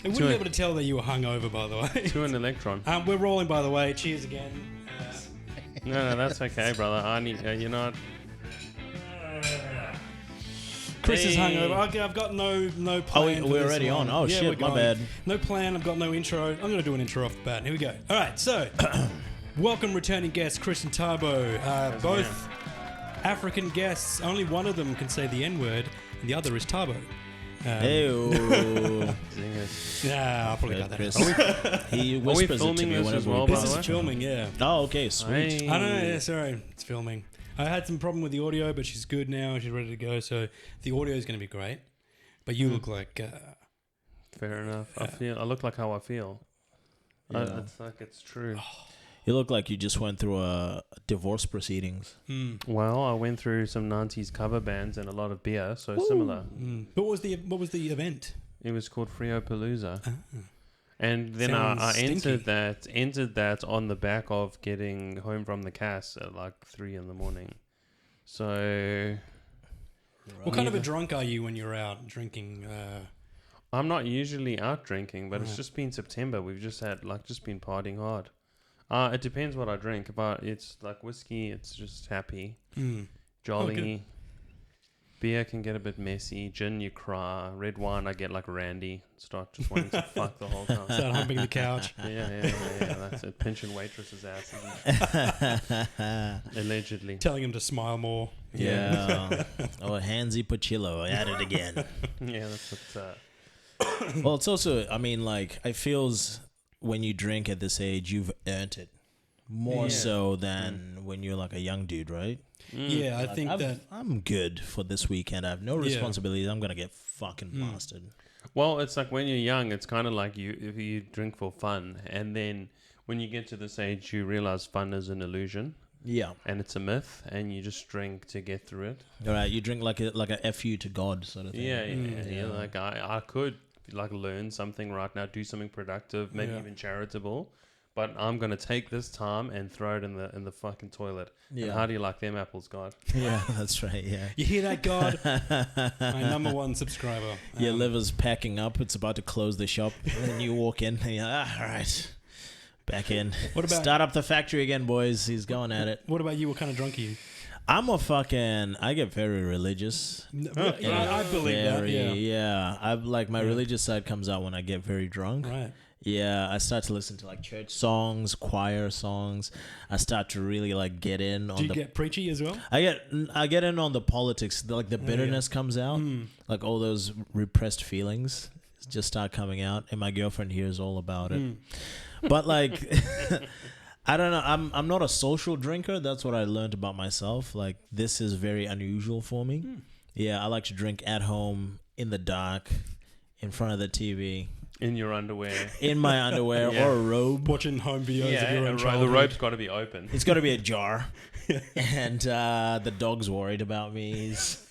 I wouldn't be able to tell that you were hungover, by the way. To an electron. We're rolling, by the way. Cheers again. No, that's okay, brother. I need, you know what? Chris is hungover. Okay, I've got no plan. We're already on. Oh, yeah, shit, my bad. No plan. I've got no intro. I'm going to do an intro off the bat. Here we go. All right, so welcome returning guests, Chris and Thabo. Both African guests. Only one of them can say the N-word, and the other is Thabo. Ew. Yeah, I'll probably cut that. Chris. Out. He whispers it to me whenever we This is filming, yeah. Oh, okay, sweet. I know, yeah, sorry. It's filming. I had some problem with the audio, but she's good now. She's ready to go, so the audio is going to be great. But you look like... Fair enough. I look like how I feel. Yeah. It's like it's true. You look like you just went through a divorce proceedings. Well, I went through some 90s cover bands and a lot of beer, so similar. But what was the event? It was called Freopalooza. Ah. And then Sounds I stinky. entered that on the back of getting home from the cast at like 3 a.m. So What kind of a drunk are you when you're out drinking? I'm not usually out drinking, but it's just been September. We've just been partying hard. It depends what I drink, but it's like whiskey. It's just happy, jolly. Oh, beer can get a bit messy. Gin, you cry. Red wine, I get like Randy. Start just wanting to fuck the whole time. Start humping the couch. Yeah. That's it. Pinching waitresses' asses. Allegedly. Telling him to smile more. Yeah. Oh, Handsy Pucillio at it again. Yeah, that's what... Well, it's also, I mean, like, it feels when you drink at this age, you've earned it. More so than when you're like a young dude, right? Yeah, I think I'm good for this weekend. I have no responsibilities. I'm going to get fucking blasted. Well, it's like when you're young, it's kind of like if you drink for fun. And then when you get to this age, you realize fun is an illusion. Yeah. And it's a myth. And you just drink to get through it. All right. You drink like a FU to God sort of thing. Yeah. Like I could like learn something right now, do something productive, maybe even charitable. But I'm gonna take this time and throw it in the fucking toilet. Yeah. And how do you like them apples, God? Yeah, that's right. Yeah. You hear that, God? My number one subscriber. Your liver's packing up. It's about to close the shop. And then you walk in. And you're like, all right, back in. What about start up the factory again, boys? He's going at it. What about you? What kind of drunk are you? I get very religious. I believe that. Yeah. I like my religious side comes out when I get very drunk. Right. Yeah, I start to listen to like church songs, choir songs. I start to really like get in on. Do you get preachy as well? I get in on the politics. Like the bitterness comes out, like all those repressed feelings just start coming out, and my girlfriend hears all about it. But like, I don't know. I'm not a social drinker. That's what I learned about myself. Like this is very unusual for me. Yeah, I like to drink at home in the dark, in front of the TV. In your underwear. In my underwear or a robe. Watching home videos of your own childhood. The robe's got to be open. It's got to be ajar. And the dog's worried about me. He's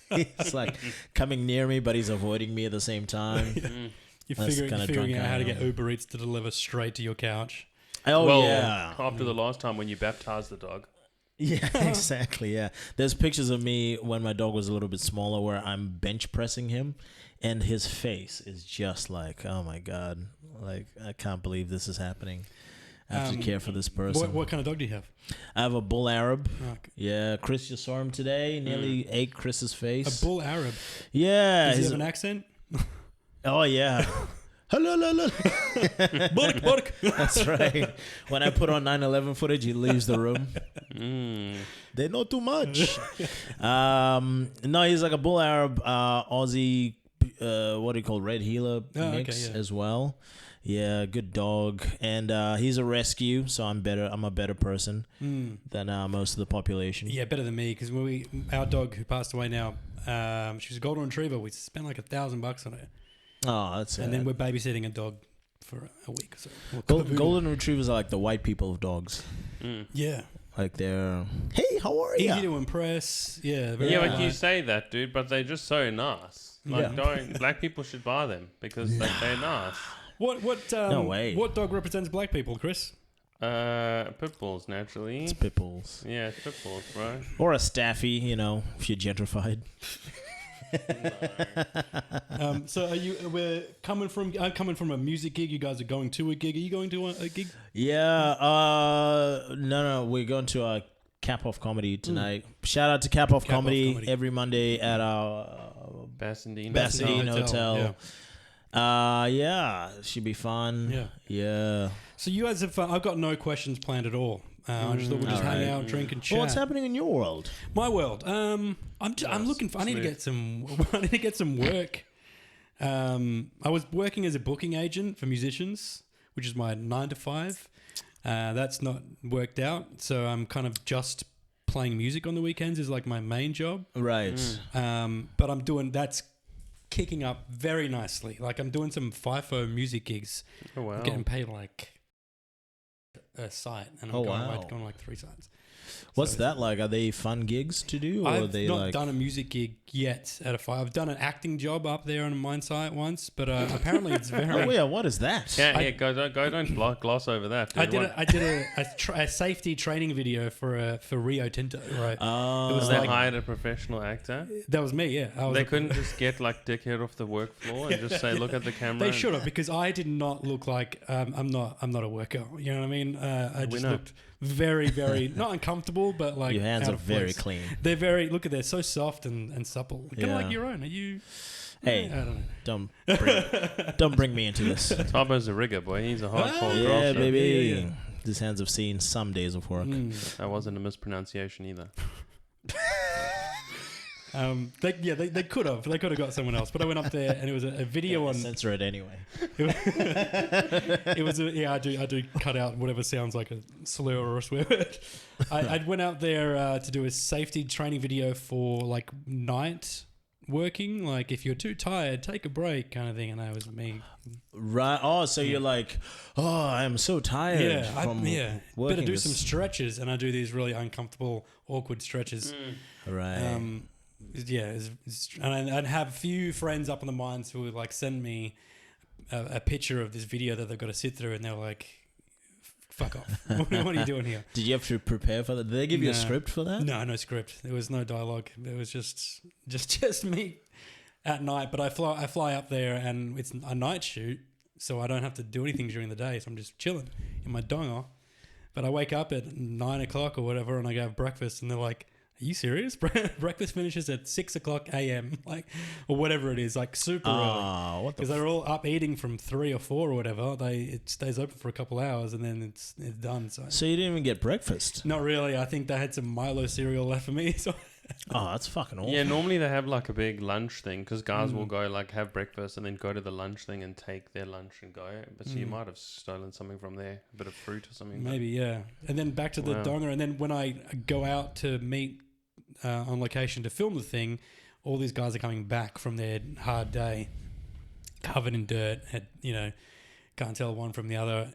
like coming near me, but he's avoiding me at the same time. You're figuring out how to get Uber Eats to deliver straight to your couch. After the last time when you baptized the dog. Yeah, exactly, yeah. There's pictures of me when my dog was a little bit smaller where I'm bench pressing him. And his face is just like, oh my God, like I can't believe this is happening. I have to care for this person. What kind of dog do you have? I have a bull Arab. Okay. Yeah, Chris just saw him today. Nearly ate Chris's face. A bull Arab? Yeah. Does he have an accent? Oh, yeah. Hello. Bark, bark. That's right. When I put on 9/11 footage, he leaves the room. They know too much. No, he's like a bull Arab, Aussie, what do you call red heeler mix as well. Yeah, good dog, and he's a rescue, so I'm a better person than most of the population. Yeah, better than me because our dog who passed away now, she was a golden retriever. We spent like $1,000 on her. Oh, that's and then we're babysitting a dog for a week. So golden retrievers are like the white people of dogs. Yeah. Like they're, hey, how are you? Easy to impress. Yeah. Like you say that, dude, but they're just so nice. Like, black people should buy them because they're nice. No way. What dog represents black people, Chris? Pit bulls, naturally. It's pit bulls. Yeah, it's pit bulls, bro. Or a staffy, if you're gentrified. So we're coming from. I'm coming from a music gig. You guys are going to a gig. Are you going to a gig? Yeah. No. We're going to a Cap Off Comedy tonight. Shout out to Cap Off Comedy every Monday at our Bassadine Hotel. Yeah, should be fun. Yeah. So you guys have fun. I've got no questions planned at all. I just thought we'd just hang out, drink, and chat. Well, what's happening in your world? My world. I'm looking for. I need to get some. I need to get some work. I was working as a booking agent for musicians, which is my 9 to 5. That's not worked out, so I'm kind of just playing music on the weekends is like my main job. Right. But I'm doing that's kicking up very nicely. Like I'm doing some FIFO music gigs. Oh wow! I'm getting paid like a site, and I'm going like 3 sites. What's that like? Are they fun gigs to do? Or I've are they not like... done a music gig yet at a FIFO. I've done an acting job up there on a mine site once, but apparently it's very... Oh yeah, what is that? Yeah, don't gloss over that. Dude. I did a safety training video for Rio Tinto, right? Oh. It was They like, hired a professional actor? That was me, yeah. They couldn't just get like dickhead off the work floor and just say, look at the camera. They should have, because I did not look like... I'm not a worker, you know what I mean? I just looked very, very... not uncomfortable, but like... Your hands are very clean. They're very... Look at they're so soft and supple. Kind of like your own. Are you... Hey, I don't know. don't bring me into this. Tabo's a rigger, boy. He's a hardcore Yeah, grafter. baby. Yeah. These hands have seen some days of work. That wasn't a mispronunciation either. They could have got someone else, but I went up there and it was a video on. Censor it anyway. It was I do cut out whatever sounds like a slur or a swear word. I went out there to do a safety training video for like night working, like if you're too tired, take a break kind of thing, and that was me. Right. Oh, so you're like, oh, I'm so tired. Better do some stretches, and I do these really uncomfortable, awkward stretches. Right. And I'd have a few friends up in the mines who would like send me a picture of this video that they've got to sit through, and they're like, fuck off. What are you doing here? Did you have to prepare for that? Did they give you a script for that? No script. There was no dialogue. It was just me at night. But I fly up there, and it's a night shoot, so I don't have to do anything during the day. So I'm just chilling in my donga. But I wake up at 9 o'clock or whatever, and I go have breakfast, and they're like, are you serious? Breakfast finishes at 6 o'clock a.m. like, or whatever it is, like super early. Because they're all up eating from 3 or 4 or whatever. It stays open for a couple hours and then it's done. So you didn't even get breakfast? Not really. I think they had some Milo cereal left for me. So that's fucking awful. Yeah, normally they have like a big lunch thing because guys will go like have breakfast and then go to the lunch thing and take their lunch and go. But so you might have stolen something from there, a bit of fruit or something. Maybe, yeah. And then back to the donga. And then when I go out to meet on location to film the thing, all these guys are coming back from their hard day, covered in dirt. Can't tell one from the other.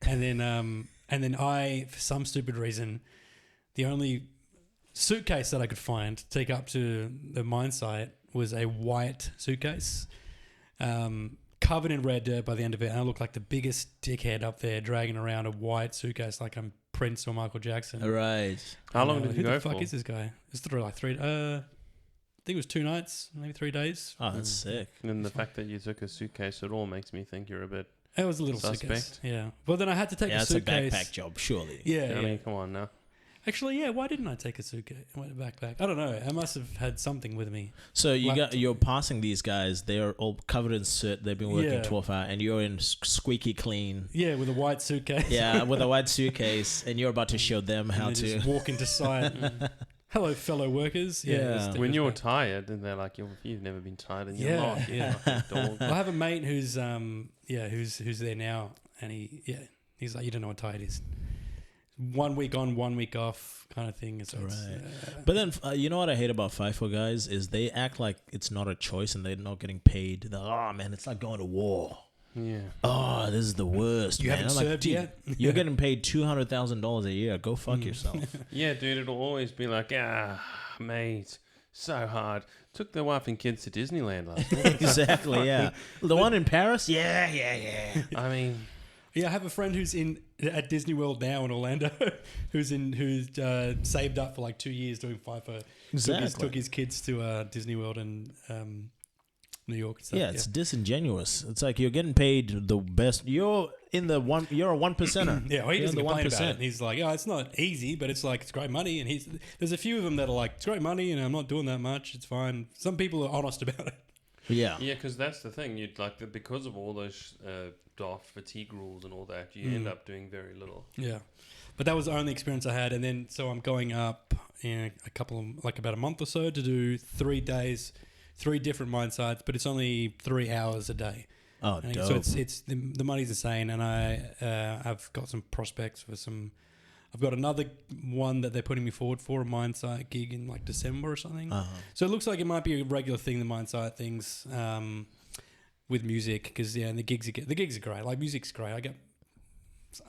and then I, for some stupid reason, the only suitcase that I could find to take up to the mine site was a white suitcase, covered in red dirt by the end of it. And I looked like the biggest dickhead up there dragging around a white suitcase like I'm Prince or Michael Jackson. Right. How long did you go for? Who the fuck is this guy? It's through like 3... I think it was 2 nights, maybe 3 days. Oh, that's sick. And the fact that you took a suitcase at all makes me think you're a bit... It was a little suspect. Yeah. Well, then I had to take a suitcase. It's a backpack job, surely. Yeah. I mean, come on now. Actually, yeah. Why didn't I take a suitcase? Backpack. I don't know. I must have had something with me. So you're passing these guys. They're all covered in soot. They've been working 12 hours, and you're in squeaky clean. Yeah, with a white suitcase. Yeah, with a white suitcase, and you're about to show them how to just walk into site. Hello, fellow workers. Yeah. When you're tired, and they're like, "You've never been tired in your life." Yeah. Well, I have a mate who's who's there now, and he's like, "You don't know what tired is." 1 week on, 1 week off kind of thing. So right. But then, you know what I hate about FIFO guys is they act like it's not a choice and they're not getting paid. They're like, oh, man, it's like going to war. Yeah. Oh, this is the worst, you man. haven't served yet? You're getting paid $200,000 a year. Go fuck yourself. Yeah, dude, it'll always be like, mate, so hard. Took the wife and kids to Disneyland last week. Exactly, yeah. The one in Paris? Yeah. I mean... Yeah, I have a friend who's at Disney World now in Orlando, who's saved up for like 2 years doing FIFO. Exactly. Took his kids to Disney World and New York. And stuff. Yeah, it's disingenuous. It's like you're getting paid the best. You're in the one. You're a 1%er. Yeah, well, he You're doesn't in the complain about it. He's like, it's not easy, but it's like it's great money. And there's a few of them that are like, it's great money, and I'm not doing that much. It's fine. Some people are honest about it. Yeah. Yeah, because that's the thing. You'd like because of all those daft fatigue rules and all that, you end up doing very little. Yeah, but that was the only experience I had, and then so I'm going up in about a month or so to do 3 days, 3 different mine sites, but it's only 3 hours a day. Oh, and dope. So it's the money's insane, and I've got some prospects for some. I've got another one that they're putting me forward for, a mine site gig in like December or something. So it looks like it might be a regular thing, the mine site things, with music, because and the gigs are great. Like music's great.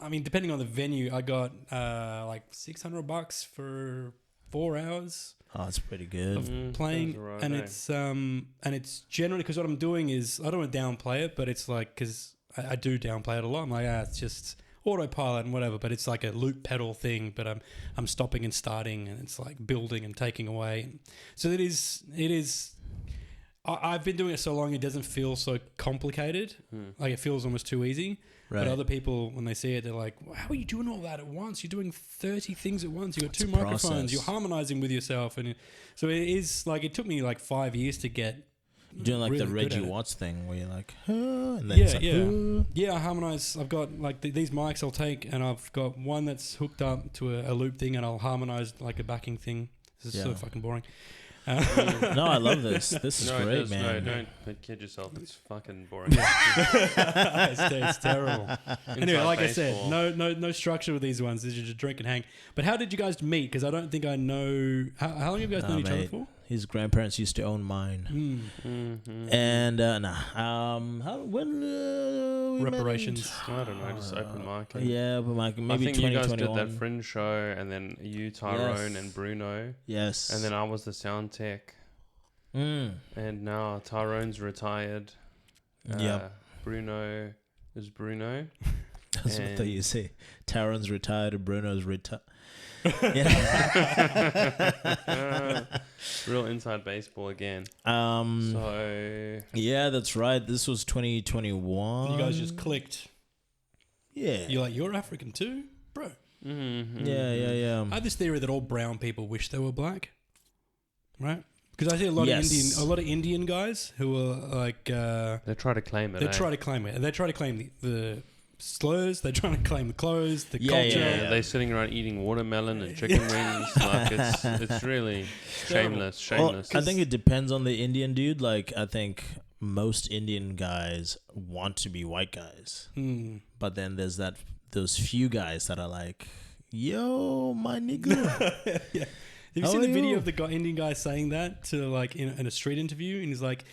I mean, depending on the venue, I got like $600 for 4 hours. Oh, that's pretty good. Of playing, right, and it's generally because what I'm doing is I don't want to downplay it, but it's like because I do downplay it a lot. I'm like, it's just autopilot and whatever, but it's like a loop pedal thing, but I'm stopping and starting, and it's like building and taking away. So it is I've been doing it so long, it doesn't feel so complicated. Like it feels almost too easy. Right. But other people, when they see it, they're like, how are you doing all that at once? You're doing 30 things at once. You've got 2 microphones. Process. You're harmonizing with yourself. And so it is like, it took me like 5 years to get doing like really the Reggie Watts thing where you're like, and then I harmonize. I've got like these mics I'll take, and I've got one that's hooked up to a loop thing, and I'll harmonize like a backing thing. This is so fucking boring. No, I love this. This is great, man. No, don't kid yourself. It's fucking boring. It's terrible. Anyway, like baseball. I said, no structure with these ones. This is just drink and hang. But how did you guys meet? Because I don't think I know. How long have you guys known each other for? His grandparents used to own mine. And when reparations. I don't know. Just open mic. Yeah, open mic. Maybe I think 2021. you guys did that Fringe show, and then you, Tyrone, and Bruno. Yes. And then I was the sound tech. And now Tyrone's retired. Bruno is Bruno. That's what they used to say. Tyrone's retired and Bruno's retired. Real inside baseball again. So yeah, that's right. This was 2021. You guys just clicked. Yeah. You're like, you're African too, bro. Yeah. I have this theory that all brown people wish they were black, right? Because I see a lot of Indian guys who are like they try to claim it. They try to claim it, and they try to claim the slurs. They're trying to claim the clothes, the culture. Yeah. They're sitting around eating watermelon and chicken wings. Like it's really shameless. Well, I think it depends on the Indian dude. Like I think most Indian guys want to be white guys, but then there's those few guys that are like, "Yo, my nigga." Yeah. Have you seen the video of the Indian guy saying that to like in a street interview? And he's like,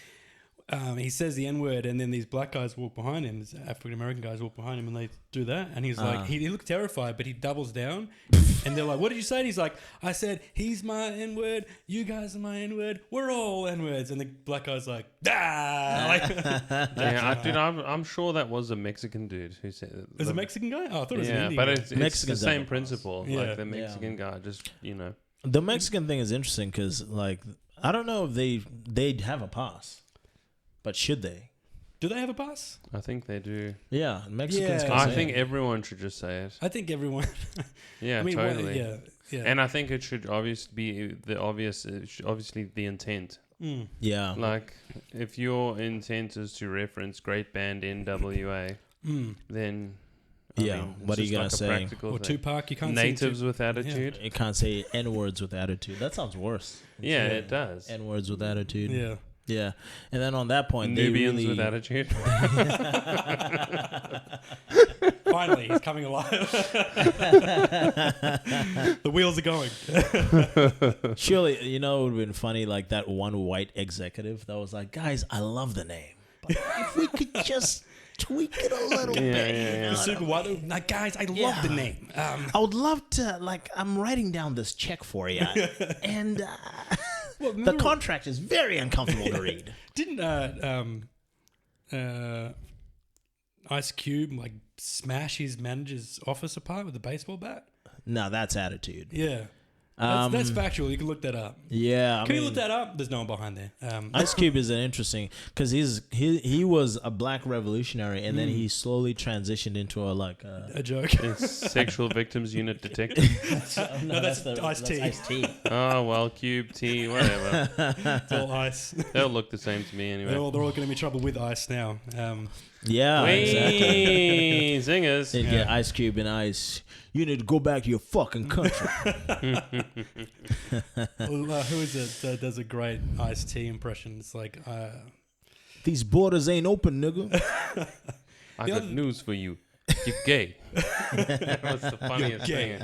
he says the N-word, and then these black guys walk behind him, these African American guys walk behind him, and they do that. And he's like, he looked terrified, but he doubles down. And they're like, what did you say? And he's like, I said, he's my N-word, you guys are my N-word, we're all N-words. And the black guy's like, I'm sure that was a Mexican dude who said it. It was a Mexican guy? Oh, I thought it was an Indian guy. But it's the same principle. Yeah. Like the Mexican guy, just, The Mexican thing is interesting because, like, I don't know if they'd have a pass, but should they? Do they have a pass? I think they do. Yeah, Mexicans. I think everyone should just say it. I think everyone. Yeah, I mean, totally. Yeah. And I think it should obviously be obviously the intent. Yeah. Like, if your intent is to reference great band NWA, then. I mean, what are you gonna say? Or Tupac, you can't natives with attitude. Yeah. You can't say N-words with attitude. That sounds worse. Yeah, it does. N-words with attitude. Yeah. And then on that point, Nubians with attitude. Finally, he's coming alive. The wheels are going. Surely, it would have been funny, like that one white executive that was like, guys, I love the name, but if we could just tweak it a little bit. Super white. Like, guys, I love the name. I would love to, I'm writing down this check for you, and the contract is very uncomfortable to read. Didn't Ice Cube smash his manager's office apart with a baseball bat? No, that's attitude. Yeah. That's factual. You can look that up. Yeah, Can you look that up? There's no one behind there. Ice Cube is an interesting because he was a black revolutionary and then he slowly transitioned into a joke. Sexual victims unit detective. No, that's Ice-T. Ice-T. Oh well, Cube T, whatever. It's all ice. They'll look the same to me anyway. They're all going to be in trouble with ice now. Yeah, Wee, exactly. Zingers. They get Ice Cube and Ice. You need to go back to your fucking country. Who is it that does a great Ice-T impression? It's like, these borders ain't open, nigga. I got news for you. You're gay. That was the funniest thing.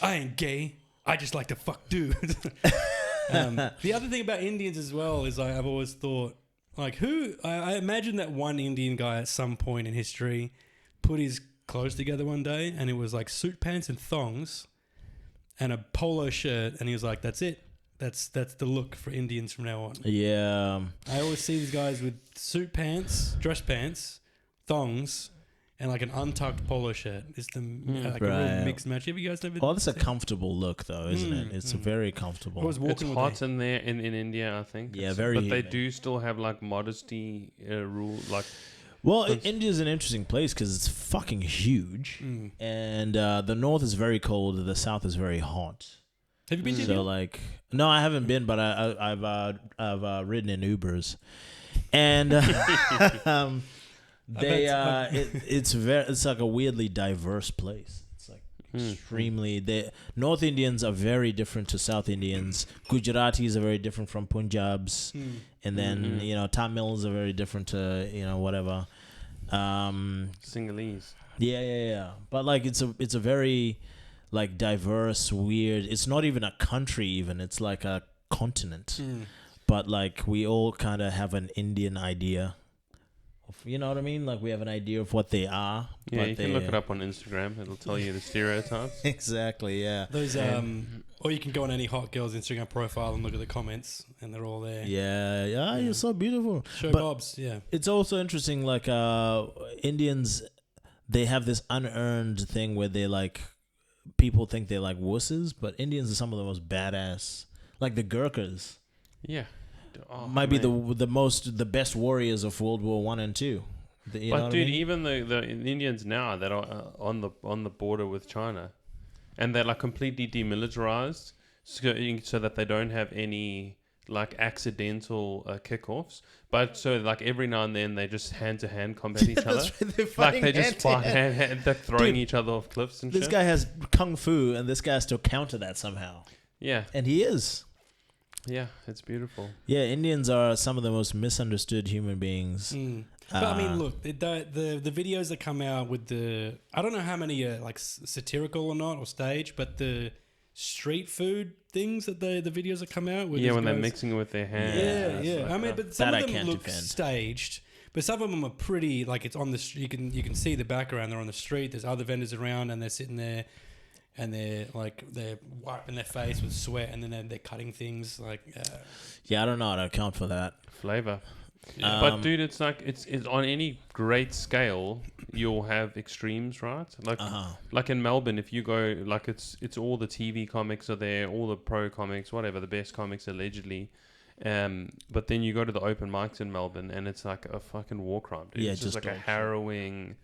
I ain't gay. I just like to fuck dudes. The other thing about Indians as well is I've always thought, like, I imagine that one Indian guy at some point in history put his clothes together one day and it was like suit pants and thongs and a polo shirt and he was like, that's it. That's the look for Indians from now on. Yeah. I always see these guys with suit pants, dress pants, thongs, and like an untucked polo shirt. It's a real mixed match. Have you guys ever? Oh, that's a comfortable look, though, isn't it? It's very comfortable. It's hot in there in India, I think. Yeah, But they do still have like modesty rule, like. Well, India's an interesting place because it's fucking huge, and the north is very cold, the south is very hot. Have you been to India? So like, no, I haven't been, but I've ridden in Ubers, and it's like a weirdly diverse place. It's like extremely. The North Indians are very different to South Indians. Gujaratis are very different from Punjabs, and then Tamils are very different to whatever. Sinhalese. Yeah. But like it's a very like diverse, weird. It's not even a country. Even it's like a continent. But like we all kind of have an Indian idea. You know what I mean? Like we have an idea of what they are. Yeah, you can look it up on Instagram. It'll tell you the stereotypes. Exactly, yeah. Those or you can go on any hot girl's Instagram profile and look at the comments, and they're all there. Yeah. You're so beautiful. Show bobs, yeah. It's also interesting, like Indians, they have this unearned thing where they like people think they're like wusses, but Indians are some of the most badass, like the Gurkhas. Yeah. Might be the best warriors of World War I and II. But dude, even the Indians now that are on the border with China, and they're like completely demilitarized, so that they don't have any like accidental kickoffs. But so like every now and then they just hand to hand combat each other. Like they just fight hand, they're throwing each other off cliffs and shit. This guy has kung fu, and this guy has to counter that somehow. Yeah, and he is. Yeah, it's beautiful. Yeah, Indians are some of the most misunderstood human beings. But I mean, look, the videos that come out with I don't know how many are like satirical or not or staged, but the street food things that the videos that come out with. Yeah, when they're mixing it with their hands. Yeah. Like I mean, but some of them look staged, but some of them are pretty like it's on the street. You can see the background. They're on the street. There's other vendors around, and they're sitting there. And they're wiping their face with sweat, and then they're cutting things like. Yeah, I don't know how to account for that flavor. But dude, it's like it's on any great scale, you'll have extremes, right? Like in Melbourne, if you go, like it's all the TV comics are there, all the pro comics, whatever, the best comics allegedly. But then you go to the open mics in Melbourne, and it's like a fucking war crime, dude. Yeah, it's just like a harrowing.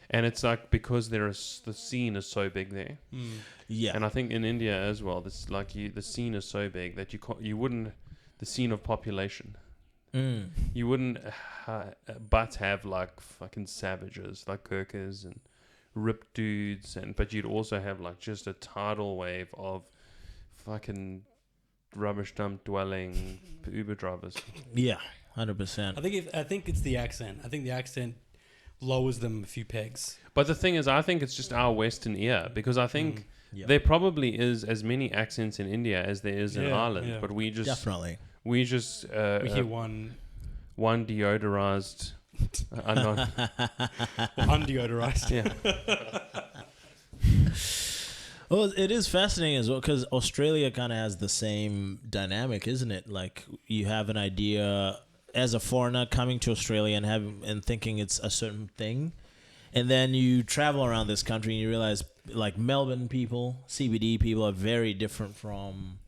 And it's like because the scene is so big there. Yeah. And I think in India as well, this like the scene is so big that you wouldn't, the scene of population, you wouldn't but have like fucking savages like Gurkhas and ripped dudes, but you'd also have like just a tidal wave of fucking rubbish dump dwelling Uber drivers. Yeah, 100%. I think it's the accent. I think the accent lowers them a few pegs. But the thing is, I think it's just our Western ear, because I think there probably is as many accents in India as there is in Ireland, but we just we hear one deodorized, undeodorized. Yeah. Well, it is fascinating as well because Australia kind of has the same dynamic, isn't it? Like you have an idea as a foreigner coming to Australia and thinking it's a certain thing, And then you travel around this country and you realize, like, Melbourne people, CBD people are very different from,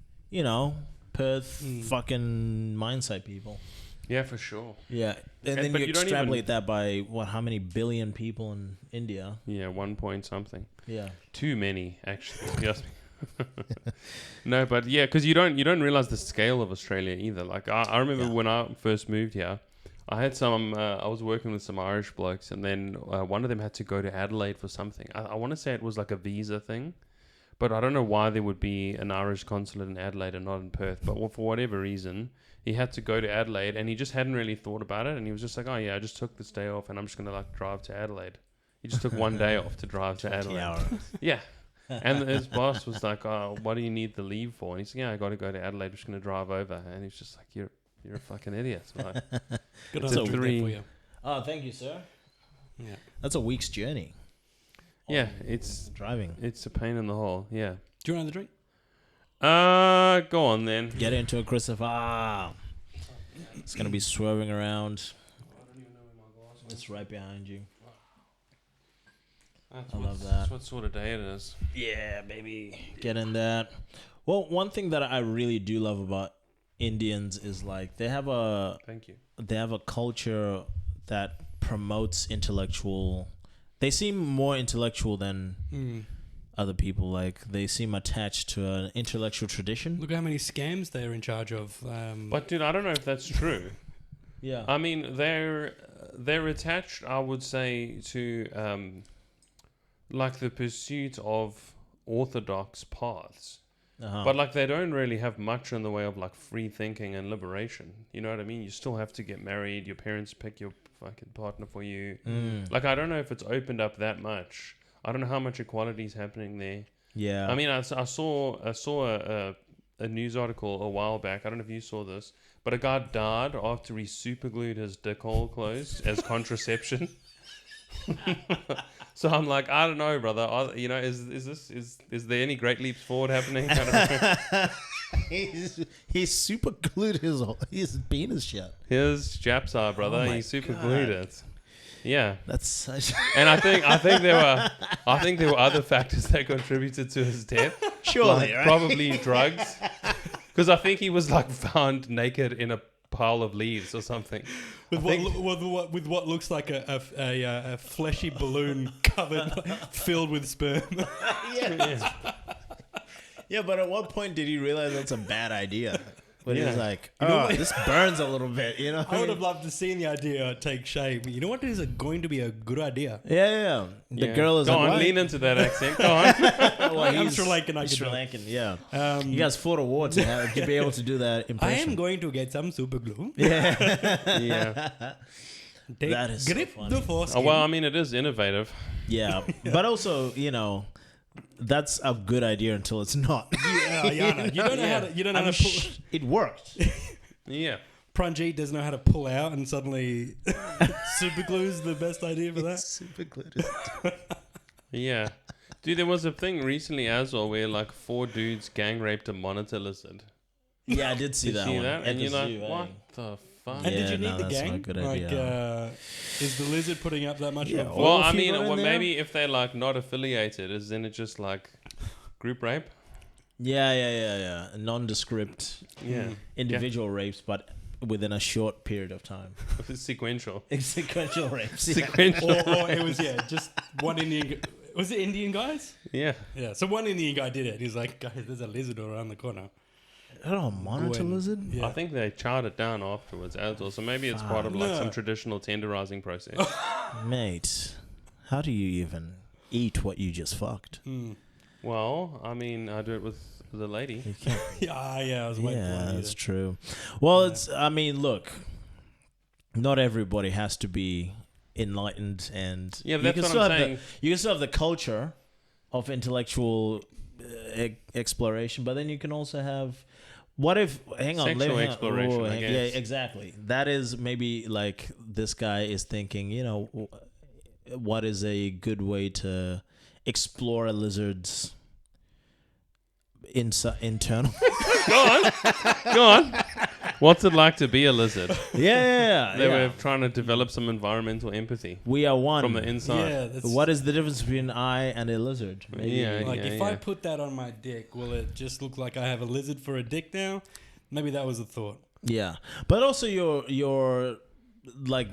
Perth fucking Mindside people. Yeah, for sure. Yeah. And then you extrapolate that by, how many billion people in India? Yeah, 1 point something. Yeah. Too many, actually. Yes. No, but yeah, because you don't realize the scale of Australia either. Like I remember when I first moved here, I had I was working with some Irish blokes, and then one of them had to go to Adelaide for something. I want to say it was like a visa thing, but I don't know why there would be an Irish consulate in Adelaide and not in Perth. But for whatever reason, he had to go to Adelaide, and he just hadn't really thought about it, and he was just like, oh yeah, I just took this day off, and I'm just gonna like drive to Adelaide. He just took 1 day off to drive to Adelaide. Hours. Yeah. And his boss was like, oh, what do you need the leave for? And he's like, yeah, I got to go to Adelaide. I'm just going to drive over. And he's just like, you're a fucking idiot. Like, Good it's a answer for you. Oh, thank you, sir. Yeah. That's a week's journey. Yeah, it's driving. It's a pain in the hole. Yeah. Do you want another drink? Go on then. Get into it, Christopher. It's going to be swerving around. It's right behind you. I love that. That's what sort of day it is. Yeah, baby. Get in that. Well, one thing that I really do love about Indians is like they have a culture that promotes intellectual. They seem more intellectual than other people. Like they seem attached to an intellectual tradition. Look how many scams they're in charge of. But dude, I don't know if that's true. Yeah. I mean, they're attached, I would say, to like the pursuit of orthodox paths. But like they don't really have much in the way of like free thinking and liberation. You know what I mean? You still have to get married. Your parents pick your fucking partner for you. Like I don't know if it's opened up that much. I don't know how much equality is happening there. Yeah. I mean, I saw a news article a while back. I don't know if you saw this, but a guy died after he super glued his dick hole closed as contraception. So I'm like, I don't know, brother. Is there any great leaps forward happening? He's super glued his penis shut. His japs are, brother. He super glued it. Yeah, that's such. And I think there were other factors that contributed to his death. Surely, like, right? Probably drugs, because I think he was like found naked in a pile of leaves or something. With what looks like a fleshy balloon covered, filled with sperm. Yeah. Yeah, but at what point did he realize that's a bad idea? But he was like, this burns a little bit, I would have loved to see the idea take shape. You know what is going to be a good idea? Yeah. The girl is Go like, on, lean into that accent. Go on. Well, I'm Sri Lankan. He's Sri Lankan, yeah. You guys fought a war to be able to do that I impression. am going to get some super glue. Yeah. That is grip so funny. the foreskin. Oh, well, I mean, it is innovative. Yeah, but also, that's a good idea until it's not. Yeah, you don't know how to. You don't know how to pull. It worked. Yeah. Pranjit doesn't know how to pull out, and suddenly super glue is the best idea for that. Super glued. Yeah. Dude, there was a thing recently as well where like 4 dudes gang raped a monitor lizard. Yeah, I did see that one. And you're like, what the fuck? And did you need the that's gang? not a good idea. Is the lizard putting up that much of a Well, If I you mean, got in there? maybe if they're like not affiliated, isn't it just like group rape? Yeah. Nondescript Yeah. individual rapes, but within a short period of time. Sequential. Sequential rapes. Sequential. or it was just one Indian. Was it Indian guys? Yeah. Yeah. So one Indian guy did it. He's like, guys, there's a lizard around the corner. Oh, monitor lizard? Yeah. I think they charred it down afterwards as well. So maybe it's part of like some traditional tenderizing process. Mate, how do you even eat what you just fucked? Well, I mean, I do it with the lady. You can't. Yeah, I was waiting for Yeah, one that's either. true. Well, look, not everybody has to be enlightened, and Yeah, but that's what I'm saying. You can still have the culture of intellectual exploration, but then you can also have. What if? Hang on, Sexual exploration, I yeah, guess. exactly. That is maybe like this guy is thinking. What is a good way to explore a lizard's internal? Go on. What's it like to be a lizard? Yeah. They were trying to develop some environmental empathy We are one. from the inside. Yeah, that's, What is the difference between I and a lizard? Maybe. Yeah, like if I yeah. put that on my dick, will it just look like I have a lizard for a dick now? Maybe that was the thought. Yeah, but also your like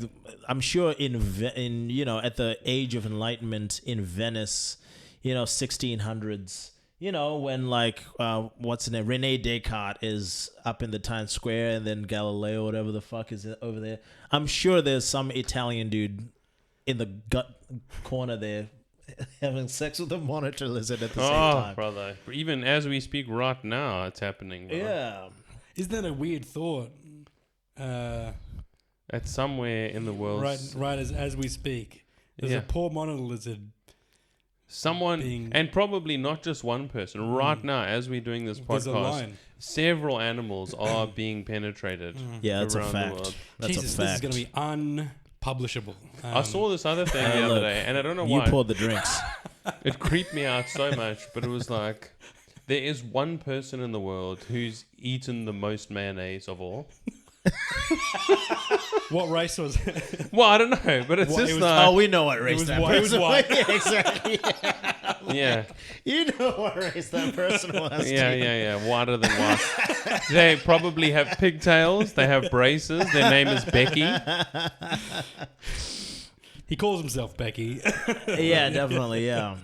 I'm sure in you know at the age of enlightenment in Venice, 1600s, when like what's his name, Rene Descartes is up in the Times Square and then Galileo, whatever the fuck, is over there. I'm sure there's some Italian dude in the gut corner there having sex with a monitor lizard at the same time. Brother. Even as we speak right now, it's happening. Bro. Yeah. Isn't that a weird thought? It's somewhere in the world. Right as we speak. There's a poor monitor lizard. Someone, and probably not just one person. Right now, as we're doing this There's a podcast, line. several animals are being penetrated. Yeah, that's a around the fact. world. That's Jesus, a this is fact. going to be unpublishable. I saw this other thing the other look, day, and I don't know You why. poured the drinks. It creeped me out so much, but it was like, there is one person in the world who's eaten the most mayonnaise of all. What race was it? Well, I don't know, but it's Well, it just was- like, Oh, we know what race was that white. It was person white. Yeah, exactly. yeah, You know what race that person was. yeah, whiter than white. They probably have pigtails. They have braces. Their name is Becky. He calls himself Becky. Yeah, definitely. Yeah.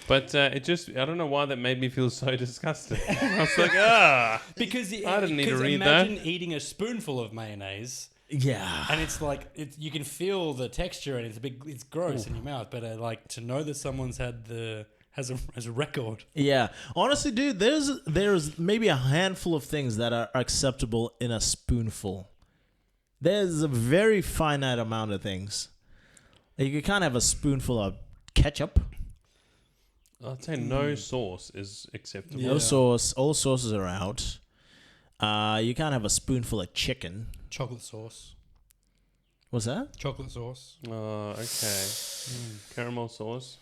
But I don't know why that made me feel so disgusted. I was like, Because I didn't need to read imagine eating a spoonful of mayonnaise, Yeah. and it's like you can feel the texture, and it's gross in your mouth. But like to know that someone's has a record. Yeah. Honestly, dude, there's maybe a handful of things that are acceptable in a spoonful. There's a very finite amount of things. Like, you can't have a spoonful of ketchup. I'd say no sauce is acceptable. Yeah. No sauce. All sauces are out. You can't have a spoonful of chicken. Chocolate sauce. What's that? Chocolate sauce. Oh, okay. Caramel sauce.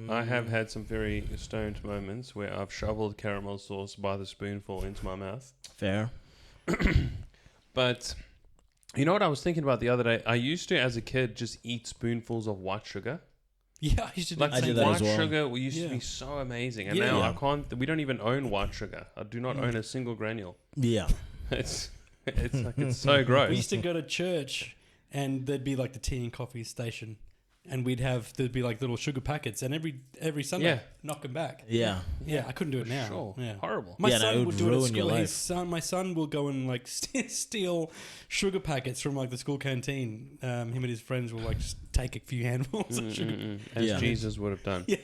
I have had some very stoned moments where I've shoveled caramel sauce by the spoonful into my mouth. Fair. But you know what I was thinking about the other day? I used to, as a kid, just eat spoonfuls of white sugar. Yeah, I used to do Like the I same did that white as well. sugar used to Yeah. be so amazing, and Yeah. now Yeah. I can't. We don't even own white sugar. I do not own a single granule. Yeah. It's like it's so gross. We used to go to church, and there'd be like the tea and coffee station, and there'd be like little sugar packets, and every Sunday Yeah. knock them back. Yeah. Yeah, I couldn't do it now. Sure. Yeah. Horrible. My Yeah, no, it son would would do it at ruin your school. life. My son will go and like steal sugar packets from like the school canteen. Him and his friends will like just take a few handfuls of sugar. As Yeah. Jesus would have done. Yeah.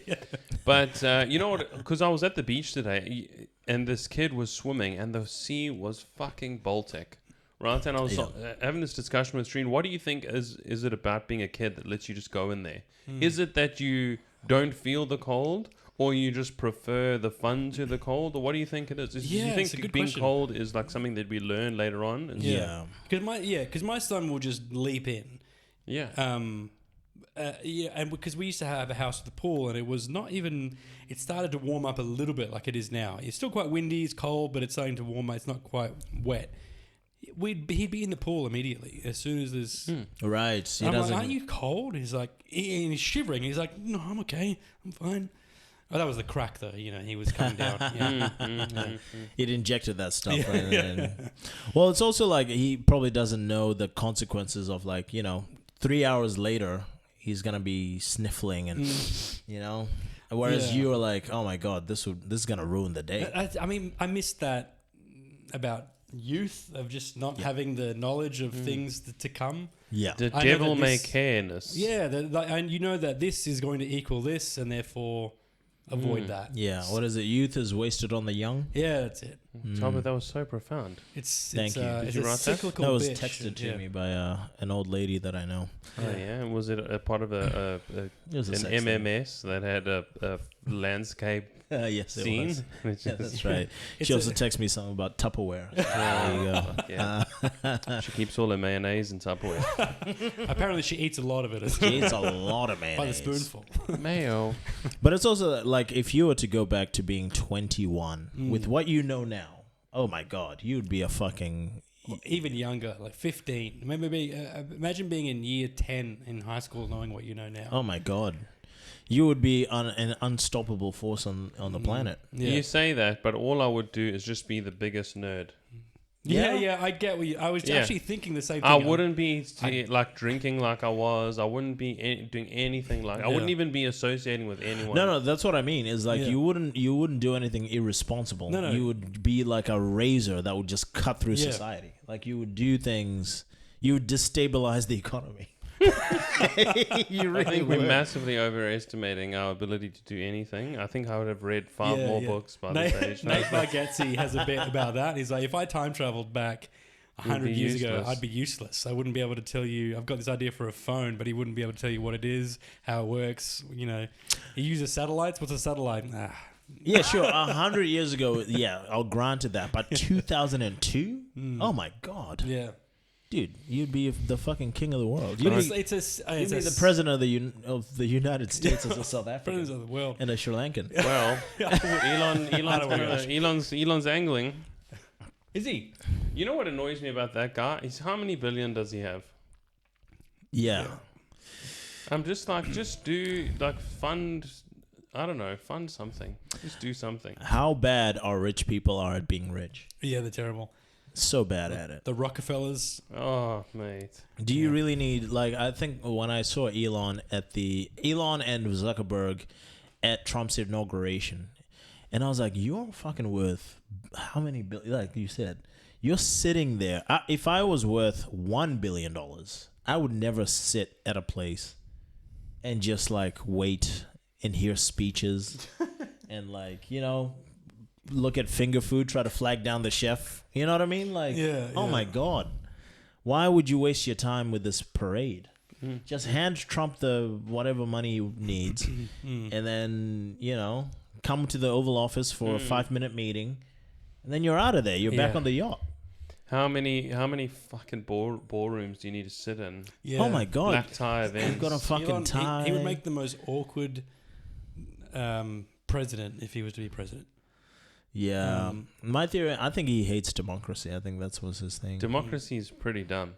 But you know what? Because I was at the beach today, and this kid was swimming, and the sea was fucking Baltic, right? And I was having this discussion with Shreen. What do you think is it about being a kid that lets you just go in there? Is it that you don't feel the cold, or you just prefer the fun to the cold, or what do you think it is? Do you Yeah, it's a think good being question. cold is like something that we learn later on? And Yeah. Because my son will just leap in. yeah. And because we used to have a house with a pool, and it was not even. It started to warm up a little bit, like it is now. It's still quite windy, it's cold, but it's starting to warm up. It's not quite wet. He'd be in the pool immediately as soon as there's. Right. He I'm like, doesn't. aren't you cold? He's like, and he's shivering. He's like, no, I'm okay, I'm fine. Oh, that was the crack, though. He was coming down. Yeah. He'd injected that stuff. Well, it's also like he probably doesn't know the consequences of 3 hours later he's gonna be sniffling and whereas Yeah. you were like, oh my god, this is gonna ruin the day. I mean, I missed that about youth of just not having the knowledge of things to come. Yeah. The I know devil that may this- careness. Yeah, and you know that this is going to equal this, and therefore avoid that. Yeah. What is it? Youth is wasted on the young. Yeah, that's it. Tabo, that was so profound. It's you. it's Did you a write that? cyclical That was bitch. texted to Yeah. me by an old lady that I know. Oh yeah, was it a part of It was a an sex thing. MMS that had a landscape Yes, it scene? was. Which Yeah, is- that's right. It's She a- also texted me something about Tupperware. There you go. Yeah. She keeps all her mayonnaise in Tupperware. Apparently, she eats a lot of it She eats a lot of by the mayonnaise. spoonful. Mayo. But it's also like if you were to go back to being 21 with what you know now, oh my god, you'd be a fucking even younger, like 15. Maybe imagine being in year 10 in high school, knowing what you know now. Oh my God. You would be an unstoppable force on the planet. Yeah. You say that, but all I would do is just be the biggest nerd. Yeah, I get what you... I was actually thinking the same thing. I wouldn't be like drinking like I was. I wouldn't be doing anything like... I wouldn't even be associating with anyone. No, that's what I mean. Is like you wouldn't do anything irresponsible. No. You would be like a razor that would just cut through society. Like you would do things... You would destabilize the economy. You really I think would. we're massively overestimating our ability to do anything. I think I would have read far more books by this age. Nate Bargatze has a bit about that. He's like, if I time traveled back 100 years ago, I'd be useless. I wouldn't be able to tell you, I've got this idea for a phone, but he wouldn't be able to tell you what it is, how it works. You know, he uses satellites. What's a satellite? Yeah, sure. 100 years ago, I'll grant it that. But 2002? Oh my God. Yeah. Dude, you'd be the fucking king of the world. But You'd be the president of the United States as a South African. President of the world. And a Sri Lankan. Well, Elon's angling. Is he? You know what annoys me about that guy? Is how many billion does he have? Yeah. I'm just like, fund... I don't know, fund something. Just do something. How bad our rich people are at being rich? Yeah, they're terrible. So bad at it. The Rockefellers. Oh, mate. Do you really need, like, I think when I saw Elon and Zuckerberg at Trump's inauguration, and I was like, you're fucking worth how many billion? Like you said, you're sitting there. If I was worth $1 billion, I would never sit at a place and just like wait and hear speeches and like, you know, look at finger food, try to flag down the chef. You know what I mean? Like, oh my God. Why would you waste your time with this parade? Just hand Trump the whatever money he needs and then, you know, come to the Oval Office for a 5-minute meeting and then you're out of there. You're back on the yacht. How many fucking ballrooms do you need to sit in? Yeah. Oh my God. Black tie events. You've got a fucking tie. He would make the most awkward president if he was to be president. Yeah. My theory, I think he hates democracy. I think that's was his thing. Democracy is pretty dumb.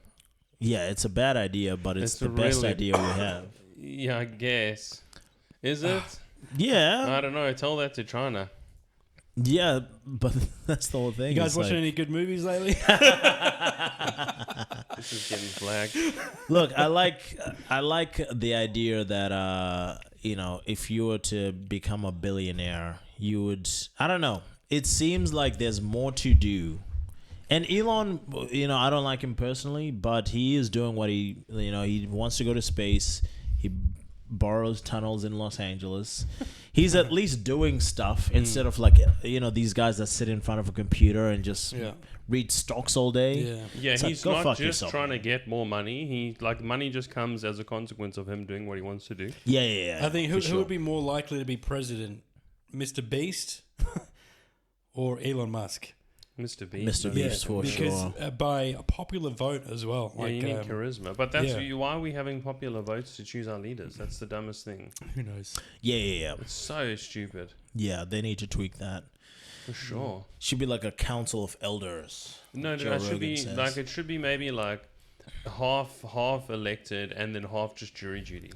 Yeah, it's a bad idea, but it's the best idea we have. Yeah, I guess. Is it? Yeah. I don't know. Tell that to China. Yeah, but that's the whole thing. You guys watching any good movies lately? This is getting flagged. Look, I like the idea that you know, if you were to become a billionaire, you would, I don't know. It seems like there's more to do. And Elon, you know, I don't like him personally, but he is doing what he wants to go to space. He borrows tunnels in Los Angeles. He's at least doing stuff instead of like, you know, these guys that sit in front of a computer and just read stocks all day. Yeah, it's he's like, not just trying to get more money. He money just comes as a consequence of him doing what he wants to do. Yeah. I think who would be more likely to be president, Mr. Beast or Elon Musk? Mr. Beast. Mr. Beast for sure. Because by a popular vote as well. Yeah, you need charisma. But that's why are we having popular votes to choose our leaders? That's the dumbest thing. Who knows? Yeah. It's so stupid. Yeah, they need to tweak that. For sure. Should be like a council of elders. No, it should be like, it should be maybe like half elected and then half just jury duty.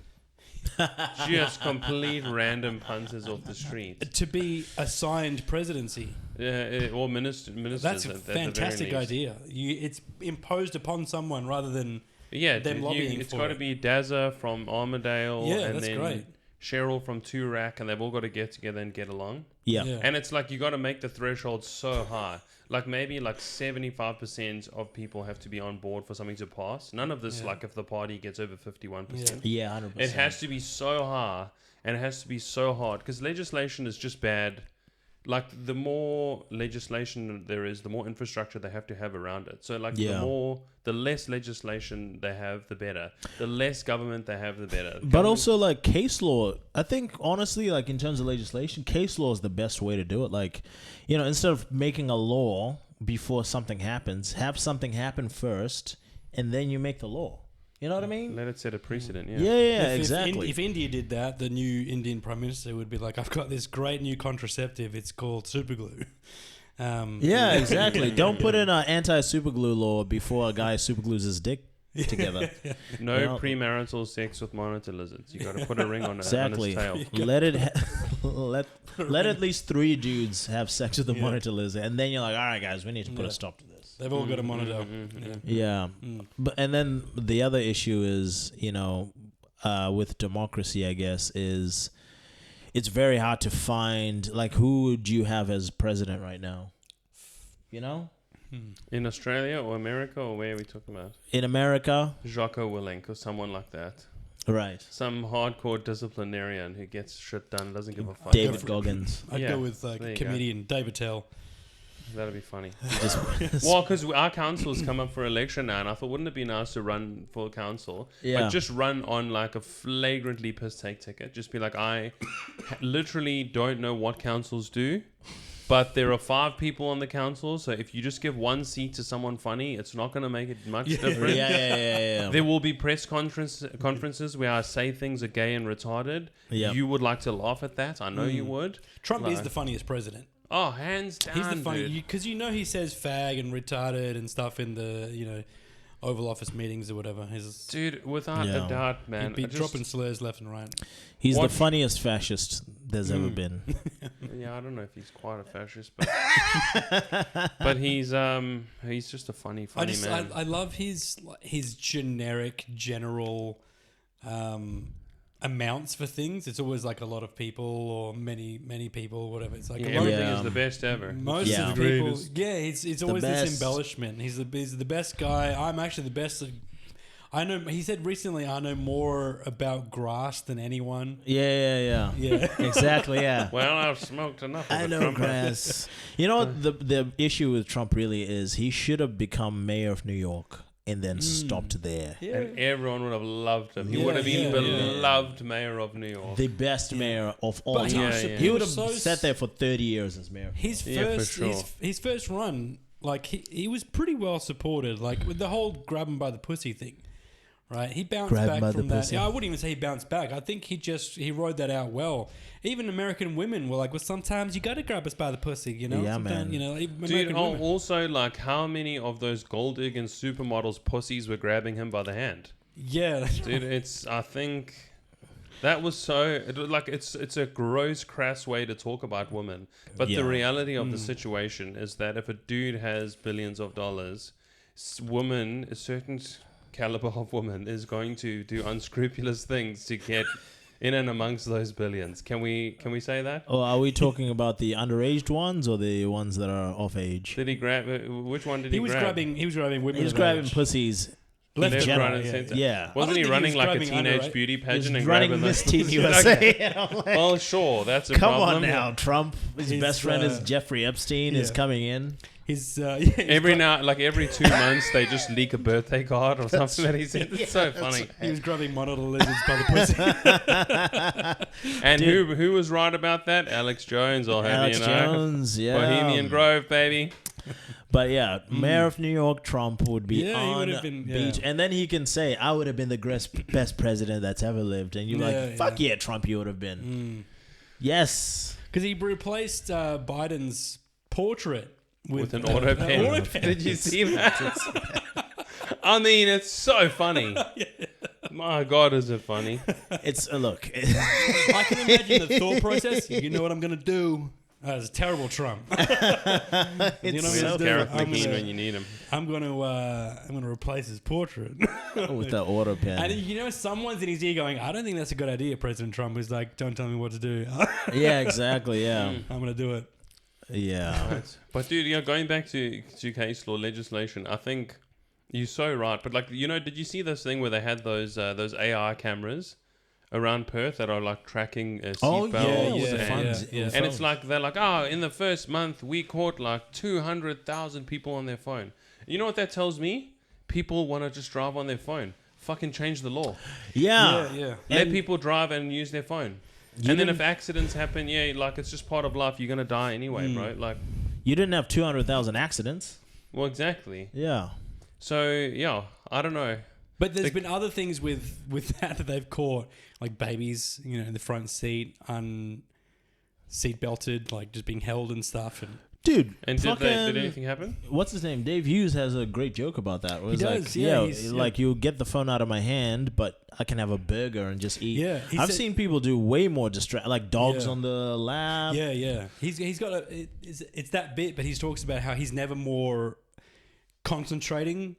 Just complete random punters off the street to be assigned presidency. Or ministers. That's a fantastic idea. It's imposed upon someone rather than them lobbying. It's got to be Dazza from Armadale, and that's then great. Cheryl from Turak, and they've all got to get together and get along. Yeah. And it's like you got to make the threshold so high. Like maybe like 75% of people have to be on board for something to pass. None of this like if the party gets over 51%. Yeah, 100%. It has to be so high and it has to be so hard because legislation is just bad. Like the more legislation there is, the more infrastructure they have to have around it. So like the less legislation they have, the better. The less government they have, the better. But also like case law, I think honestly, like in terms of legislation, case law is the best way to do it. Like, you know, instead of making a law before something happens, have something happen first and then you make the law. You know what I mean? Let it set a precedent, Yeah, exactly. If India did that, the new Indian Prime Minister would be like, I've got this great new contraceptive. It's called superglue. Yeah, exactly. Don't put in an anti-superglue law before a guy superglues his dick together. No premarital sex with monitor lizards. You got to put a ring on it. Exactly. On its tail. let at least 3 dudes have sex with the monitor lizard, and then you're like, all right, guys, we need to put a stop to this. They've all got a monitor. Yeah. But and then the other issue is, with democracy, I guess, is it's very hard to find, like, who would you have as president right now? In Australia or America, or where are we talking about? In America. Jocko Willink or someone like that. Right. Some hardcore disciplinarian who gets shit done, doesn't give a fuck. David Goggins. I'd go with comedian David Tell. That'd be funny. Well, because our council's come up for election now, and I thought, wouldn't it be nice to run for council? Yeah. But just run on like a flagrantly piss take ticket. Just be like, I literally don't know what councils do, but there are 5 people on the council, so if you just give 1 seat to someone funny, it's not going to make it much different. Yeah. There will be press conferences where I say things are gay and retarded. Yep. You would like to laugh at that. I know you would. Trump is the funniest president. Oh, hands down, he's the funny because he says fag and retarded and stuff in the Oval Office meetings or whatever. Dude, without a doubt, man. He'd be dropping slurs left and right. He's the funniest fascist there's ever been. Yeah, I don't know if he's quite a fascist, but but he's just a funny man. I love his generic general amounts for things. It's always like a lot of people or many people, whatever. It's like everything is the best ever. Most of the people, it's always this embellishment. He's the best guy. I'm actually the best. I know. He said recently, I know more about grass than anyone. Yeah. Exactly. Yeah. Well, I've smoked enough. I know grass. You know what the issue with Trump really is? He should have become mayor of New York and then stopped there. Yeah. And everyone would have loved him. He would have been beloved mayor of New York. The best mayor of all time. He would have sat there for 30 years as mayor. His first run, like he was pretty well supported. Like with the whole grab him by the pussy thing. Right, he bounced back from that. Yeah, I wouldn't even say he bounced back. I think he rode that out well. Even American women were like, "Well, sometimes you got to grab us by the pussy," Yeah, man. Dude, also, like, how many of those gold digging supermodels pussies were grabbing him by the hand? Yeah, dude, I think that was so. It's a gross, crass way to talk about women. But the reality of the situation is that if a dude has billions of dollars, a certain caliber of woman is going to do unscrupulous things to get in and amongst those billions. Can we say that? Or are we talking about the underage ones or the ones that are of age? Did he grab? Which one did he grab? He was grabbing women. He was grabbing pussies. Left, right, and center. Yeah. Wasn't he running like a teenage beauty pageant and running grabbing Miss Teen USA? Like, well, sure, that's a come problem. Come on now, Trump. His best friend is Jeffrey Epstein is coming in. Every 2 months they just leak a birthday card or something that he said. It's so funny. Right. He was grabbing monitor lizards by the pussy. And who was right about that? Alex Jones, Alex Jones, yeah. Bohemian Grove, baby. But yeah, Mayor of New York, Trump would be on beach. And then he can say, I would have been the best president that's ever lived. And you're fuck yeah, Trump, you would have been. Yes. Because he replaced Biden's portrait with an auto pen. Did you see that? I mean, it's so funny. My God, is it funny? It's look. I can imagine the thought process. You know what I'm going to do? It's terrible Trump. It's so when you need him. I'm going to replace his portrait with the auto pen. And someone's in his ear going, I don't think that's a good idea. President Trump is like, don't tell me what to do. Yeah, exactly. Yeah, I'm going to do it. Yeah, right. But dude, going back to case law legislation, I think you're so right. But did you see this thing where they had those AI cameras around Perth that are like tracking seat belts? And it's like they're like, in the first month we caught like 200,000 people on their phone. You know what that tells me? People want to just drive on their phone. Fucking change the law. Yeah. Let people drive and use their phone. And then if accidents happen, it's just part of life. You're going to die anyway, bro. Like, you didn't have 200,000 accidents. Well, exactly. Yeah. So, I don't know. But there's been other things with that they've caught, like babies, in the front seat, seat belted, like just being held and stuff. And Dude, And did anything happen? What's his name? Dave Hughes has a great joke about that. Where He does, like, yeah, like you get the phone out of my hand, but I can have a burger and just eat. Yeah, I've seen people do way more like dogs Yeah. on the lap. Yeah. He's got it's that bit, but he talks about how he's never more concentrating,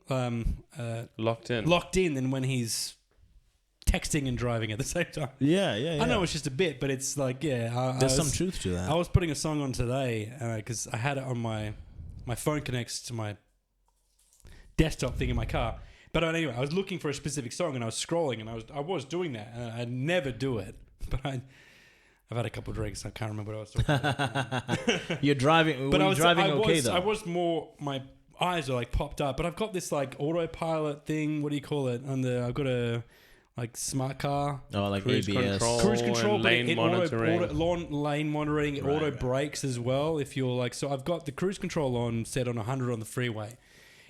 Locked in. locked in than when he's texting and driving at the same time. Yeah. I know it's just a bit, but it's like, There's some truth to that. I was putting a song on today because I had it on my phone connects to my desktop thing in my car. But anyway, I was looking for a specific song and I was scrolling and I was doing that. And I never do it, but I've had a couple of drinks. I can't remember what I was talking about. You're driving. But I was driving okay though. I was more. My eyes are like popped up, but I've got this like autopilot thing. What do you call it? I've got a like smart car. Oh, like Cruise ABS. Cruise control, and but lane monitoring. lane monitoring, Right, auto right. brakes as well. If you're like, so I've got the cruise control on set on 100 on the freeway.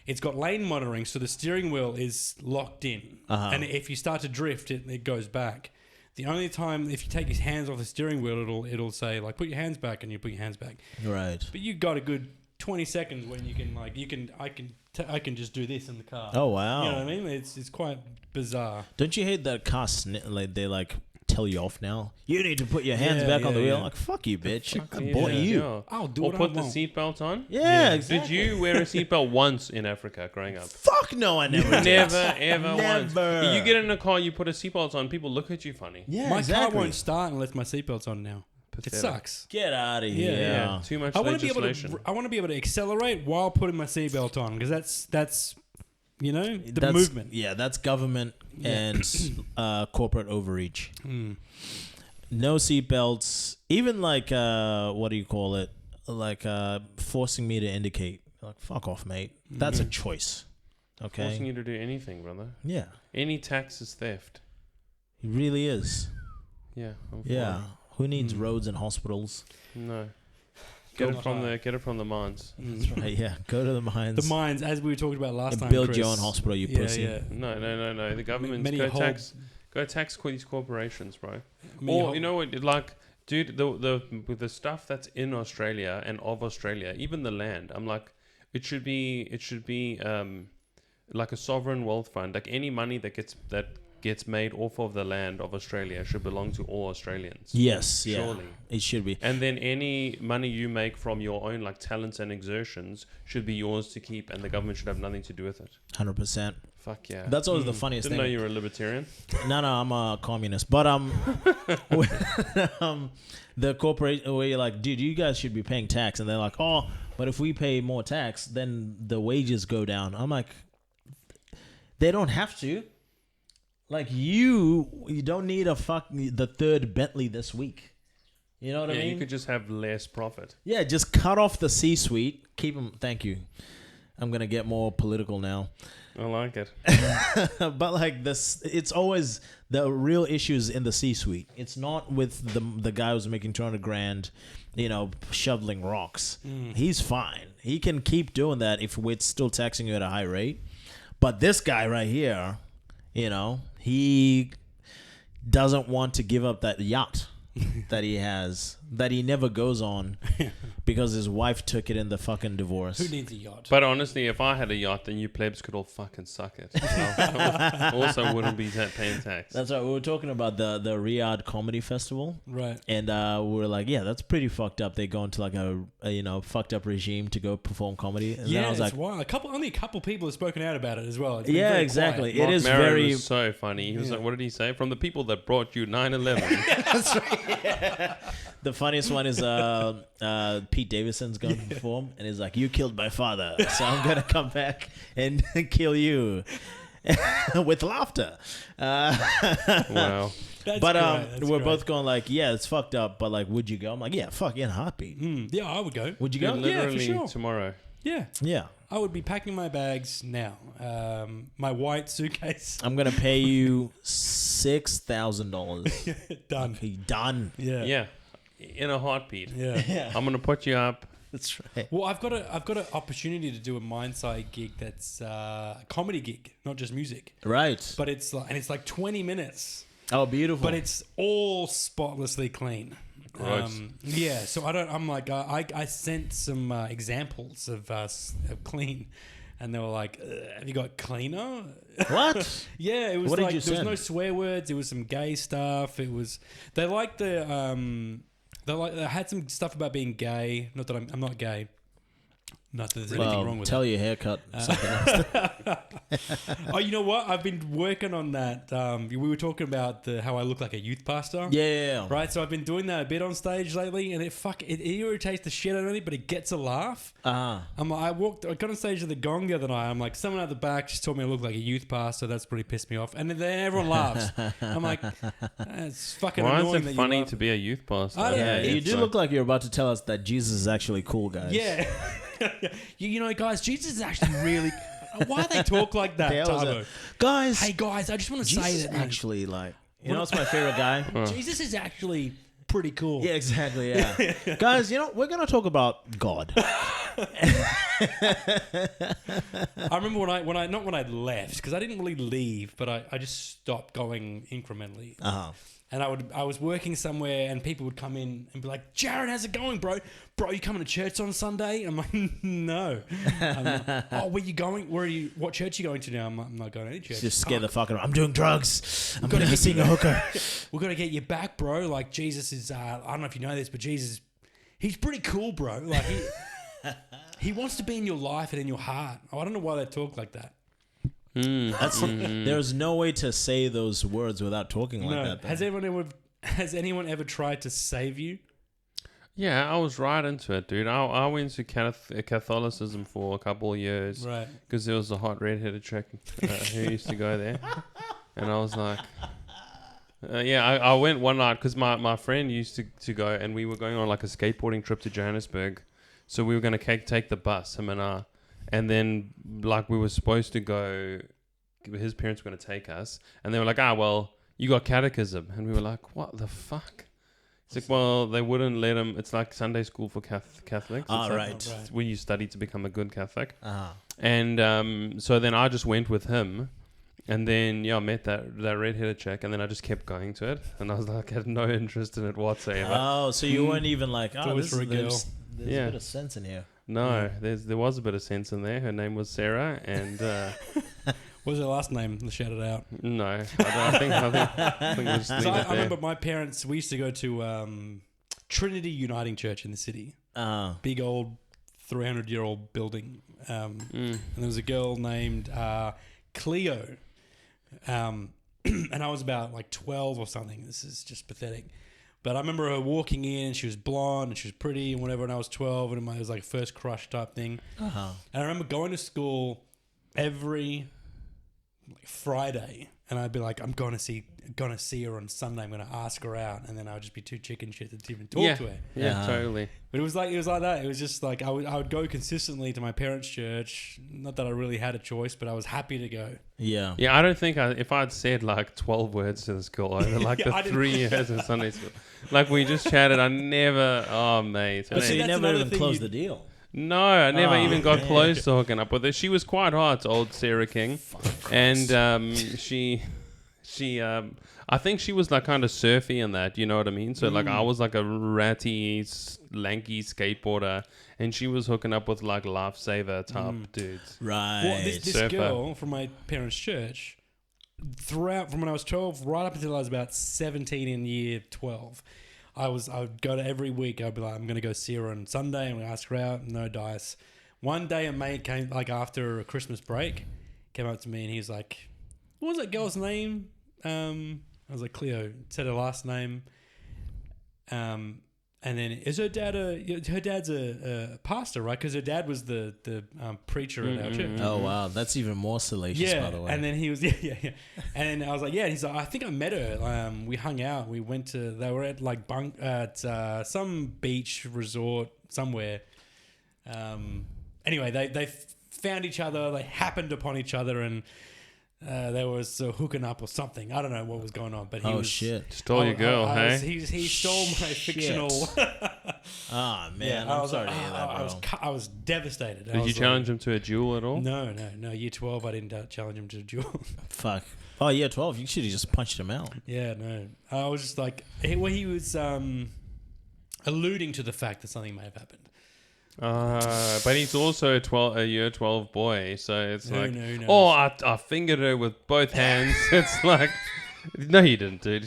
It's got lane monitoring, so the steering wheel is locked in, and if you start to drift, it goes back. The only time if you take your hands off the steering wheel, it'll say like put your hands back, and you put your hands back. Right. But you got a good 20 seconds when you can like I can just do this in the car. Oh wow. You know what I mean? It's quite bizarre. Don't you hate that car like they like tell you off now? You need to put your hands back on the wheel. Yeah. Like fuck you, bitch. Fuck I yeah, bought you. yeah. I'll do Or what I put the want. seatbelt on. Yeah, Did exactly. you wear a seatbelt once in Africa growing up? Fuck no, I never. did. Never, ever once. Never. You get in a car, you put a seatbelt on, people look at you funny. Yeah, My exactly. car won't start unless my seatbelt's on now. Pathetic. It sucks. Get out of here. Yeah. Too much I want to be legislation. able to. I want to be able to accelerate while putting my seatbelt on because that's you know the That's- movement. Yeah, that's government and corporate overreach. Mm. No seatbelts. Even like what do you call it? Like forcing me to indicate. Like fuck off, mate. That's a choice. Okay. Forcing you to do anything, brother. Yeah, Any tax is theft. it really is. Yeah. I'm for Yeah. Who needs Mm. roads and hospitals? it. No. Go Get it from the mines. That's right. Yeah. Go to the mines. The mines, as we were talking about last and time. build Chris. your own hospital, you pussy. Yeah. No. The government Many go whole- tax these corporations, bro. many Or whole- you know what? Like, dude, with the stuff that's in Australia and of Australia, even the land, I'm like, it should be like a sovereign wealth fund. Like any money that gets made off of the land of Australia should belong to all Australians. Yes. Yeah. Surely. It should be. And then any money you make from your own like talents and exertions should be yours to keep, and the government should have nothing to do with it. 100%. Fuck yeah. That's always the funniest Didn't know thing. you were a libertarian. No, I'm a communist. But the corporate where you're like, dude, you guys should be paying tax, and they're like, oh, but if we pay more tax, then the wages go down. I'm like, they don't have to. Like you don't need the third Bentley this week. You know what I Yeah, mean? you could just have less profit. Yeah, just cut off the C-suite. Keep them. Thank you. I'm gonna get more political now. I like it. But like this, it's always the real issues in the C-suite. It's not with the guy who's making 200 grand, shoveling rocks. He's fine. He can keep doing that if we're still taxing you at a high rate. But this guy right here, he doesn't want to give up that yacht that he has, that he never goes on because his wife took it in the fucking divorce. Who needs a yacht? But honestly, if I had a yacht, then you plebs could all fucking suck it. I also wouldn't be paying tax. That's right. We were talking about the Riyadh Comedy Festival. Right. And we were like, yeah, that's pretty fucked up. They go into like a fucked up regime to go perform comedy. And then I was it's like, wild. Only a couple people have spoken out about it as well. It's been yeah, very exactly. quiet. It is Maron very. was so funny. He was like, what did he say? From the people that brought you 9/11. That's right. Yeah. The funniest one is Pete Davidson's going to perform, and he's like, "You killed my father, so I'm gonna come back and kill you." With laughter. Wow. That's But great. That's we're great. both going like, yeah, it's fucked up, but like, would you go? I'm like, yeah, fuck, in a heartbeat. Yeah, I would go. Would you Yeah, go? literally sure. tomorrow. Yeah. Yeah. I would be packing my bags now. My white suitcase. I'm gonna pay you $6,000. Done. Okay, done. Yeah. Yeah. In a heartbeat. Yeah. I'm gonna put you up. That's right. Well, I've got an opportunity to do a Mindside gig that's a comedy gig, not just music. Right. But it's like 20 minutes. Oh, beautiful. But it's all spotlessly clean. Gross. Yeah, so I'm like, I sent some examples of clean, and they were like, "Have you got cleaner?" What? Yeah, it was What like did you there was send? no swear words. It was some gay stuff. It was they liked the they had some stuff about being gay. Not that I'm not gay. Not that there's anything wrong with tell it. your haircut. Something else. Oh, you know what? I've been working on that. We were talking about how I look like a youth pastor. Yeah. Right, so I've been doing that a bit on stage lately, and it irritates the shit out of me, but it gets a laugh. I'm like, I got on stage at the Gong the other night. I'm like, someone at the back just told me I look like a youth pastor. That's pretty pissed me off, and then everyone laughs. I'm like, it's fucking Why annoying. is it funny to be a youth pastor? I don't know. Yeah, you do look like you're about to tell us that Jesus is actually cool, guys. Yeah, you know, guys, Jesus is actually really. Why they talk like that, Thabo? Guys, Hey guys, I just want to say Jesus that actually, like, you know, what's my favorite guy? Jesus is actually pretty cool. Yeah, exactly. Yeah, guys, you know, we're gonna talk about God. I remember when I left, because I didn't really leave, but I just stopped going incrementally. And I was working somewhere, and people would come in and be like, "Jared, how's it going, bro? Bro, you coming to church on Sunday?" I'm like, "No." Oh, where you going? What church are you going to now? I'm not going to any church. Just scare the fucking. I'm doing drugs. I'm gonna seeing a hooker. We're gonna get you back, bro. Like Jesus is. I don't know if you know this, but Jesus, he's pretty cool, bro. Like he wants to be in your life and in your heart. Oh, I don't know why they talk like that. There's no way to say those words without talking like that. Though. Has anyone ever tried to save you? Yeah, I was right into it, dude. I went to Catholicism for a couple of years. Right. Because there was a hot redheaded chick who used to go there. And I was like... I went one night because my friend used to go, and we were going on like a skateboarding trip to Johannesburg. So we were going to take the bus, him and I. And then, like, we were supposed to go... His parents were going to take us. And they were like, well, you got catechism. And we were like, what the fuck? It's like, well, they wouldn't let him. It's like Sunday school for Catholics. Right. Where you study to become a good Catholic. And so then I just went with him. And then, I met that redheaded chick. And then I just kept going to it. And I was like, I had no interest in it whatsoever. Oh, so you weren't even like, there's a bit of sense in here. No, there was a bit of sense in there. Her name was Sarah. And... What was her last name? Let's shout it out. No, I think we'll just leave it there. I remember my parents, we used to go to Trinity Uniting Church in the city. Big old 300-year-old building. And there was a girl named Cleo. And I was about like 12 or something. This is just pathetic. But I remember her walking in, and she was blonde and she was pretty and whatever, and I was 12, and it was like a first crush type thing. And I remember going to school every... Friday, and I'd be like, I'm gonna see her on Sunday. I'm gonna ask her out, and then I would just be too chicken shit to even talk to her. Yeah, totally. But it was like that. It was just like I would go consistently to my parents' church. Not that I really had a choice, but I was happy to go. Yeah. I don't think if I'd said like 12 words to this girl over like the 3 years in Sunday school, like we just chatted, I never. Oh mate, so you never even closed the deal. No, I never even got close to hooking up with her. She was quite hot, old Sarah King, and she, I think she was like kind of surfy in that, you know what I mean? So like I was like a ratty, lanky skateboarder, and she was hooking up with like lifesaver type dudes. Right. Well, this girl from my parents' church, throughout from when I was 12 right up until I was about 17 in year 12. I would go to every week. I'd be like, I'm going to go see her on Sunday, and we ask her out. No dice. One day a mate came, like after a Christmas break, came up to me and he was like, what was that girl's name? I was like, Cleo. Said her last name. And then is her dad her dad's a pastor, right? Because her dad was the preacher at our church. Oh wow, that's even more salacious, by the way. And then he was yeah. And then I was like, yeah. And he's like, I think I met her. We hung out. We went to. They were at like some beach resort somewhere. Anyway, they found each other. They happened upon each other, and they was hooking up or something. I don't know what was going on, but he was shit, stole your girl, hey? He stole my fictional. Ah man, I'm sorry to hear that, bro. I was devastated. Did you challenge him to a duel at all? No. Year 12, I didn't challenge him to a duel. Fuck. Oh, year 12, you should have just punched him out. Yeah, no. I was just like, he was. alluding to the fact that something may have happened. But he's also a year 12 boy, so it's Who like, knows? oh, I fingered her with both hands. It's like, no, you didn't, dude.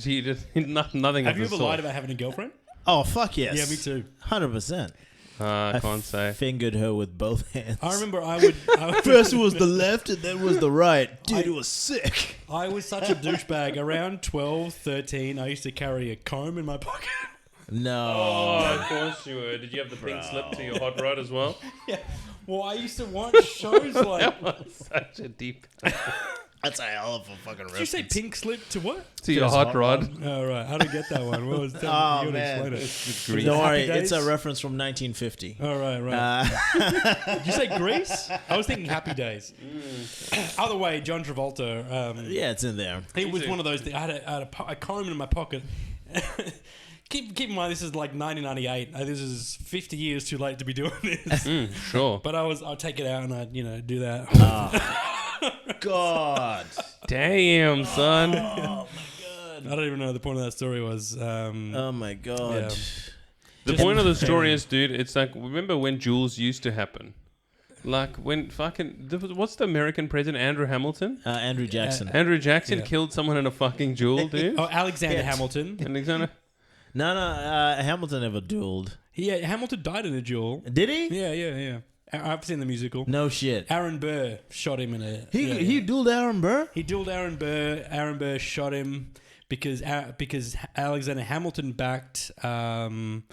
Nothing. Have of you the ever sort. lied about having a girlfriend? Oh, fuck yes. Yeah, me too. 100%. I can't say. Fingered her with both hands. I remember I would First it was the left and then was the right. Dude, it was sick. I was such a douchebag. Around 12, 13, I used to carry a comb in my pocket. No. Oh, of course you were. Did you have the pink slip to your hot rod as well? Yeah. Well, I used to watch shows like... That was such a deep... That's a hell of a fucking reference. Did you say pink slip to what? To your hot rod. Oh, right. I didn't get that one. What was that? Oh, You gotta man. explain it. Don't worry, Happy it's a Days? reference from 1950. Oh, right. Did you say Grease? I was thinking Happy Days. Other way, John Travolta. Yeah, it's in there. He was one of those. I had a comb in my pocket. Keep in mind, this is like 1998. This is 50 years too late to be doing this. Sure. But I'd take it out and I'd do that. God. Damn, son. Oh, my God. I don't even know what the point of that story was. Oh, my God. Yeah. The point of the story is, dude, it's like, remember when duels used to happen? Like when what's the American president, Andrew Hamilton? Andrew Jackson. Andrew Jackson Yeah. killed someone in a fucking duel, dude. Oh, Alexander Yes. Hamilton. Alexander. No, Hamilton never dueled. Hamilton died in a duel. Did he? Yeah. I've seen the musical. No shit. Aaron Burr shot him in a... He dueled Aaron Burr? He dueled Aaron Burr. Aaron Burr shot him because Alexander Hamilton backed another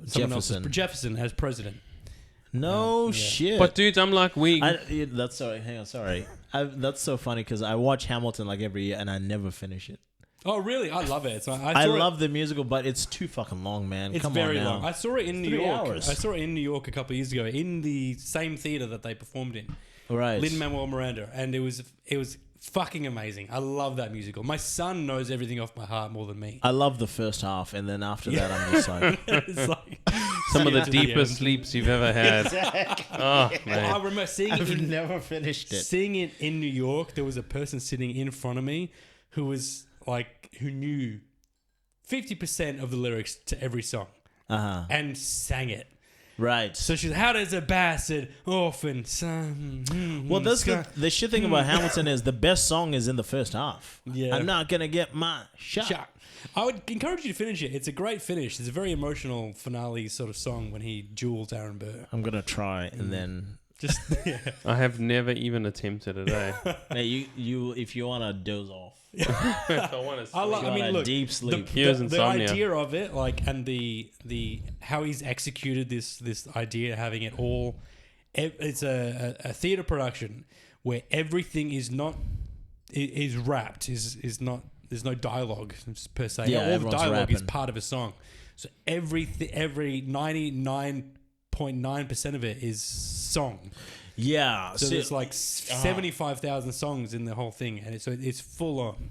Jefferson as president. No shit. But dudes, I'm like, that's sorry. Hang on, sorry. That's so funny because I watch Hamilton like every year and I never finish it. Oh really? I love it. So I love the musical, but it's too fucking long, man. It's Come very on now. long. I saw it in New 3 York. hours. I saw it in New York a couple of years ago in the same theater that they performed in, Right. Lin-Manuel Miranda, and it was fucking amazing. I love that musical. My son knows everything off my heart more than me. I love the first half, and then after that, I'm just like, It's like some of the to the deepest end. sleeps you've ever had. Oh, I man. remember seeing it in never finished it. Seeing it in New York, there was a person sitting in front of me who knew 50% of the lyrics to every song and sang it. Right. So she's, how does a bastard orphan son? Well, that's the shit thing about Hamilton is the best song is in the first half. Yeah. I'm not gonna get my shot. shot. I would encourage you to finish it. It's a great finish. It's a very emotional finale sort of song when he duels Aaron Burr. I'm gonna try and then. Just yeah. I have never even attempted it, eh? Hey, you if you wanna doze off, I want to I mean, look, deep sleep. Here's the insomnia. idea of it, like, and the how he's executed this idea, having it all, it's a theater production where everything is not is wrapped, is not. There's no dialogue per se. Yeah, all the everyone's dialogue is rapping. part of a song. So every 99.9% of it is song. Yeah. So there's like 75,000 songs in the whole thing, and it's full on.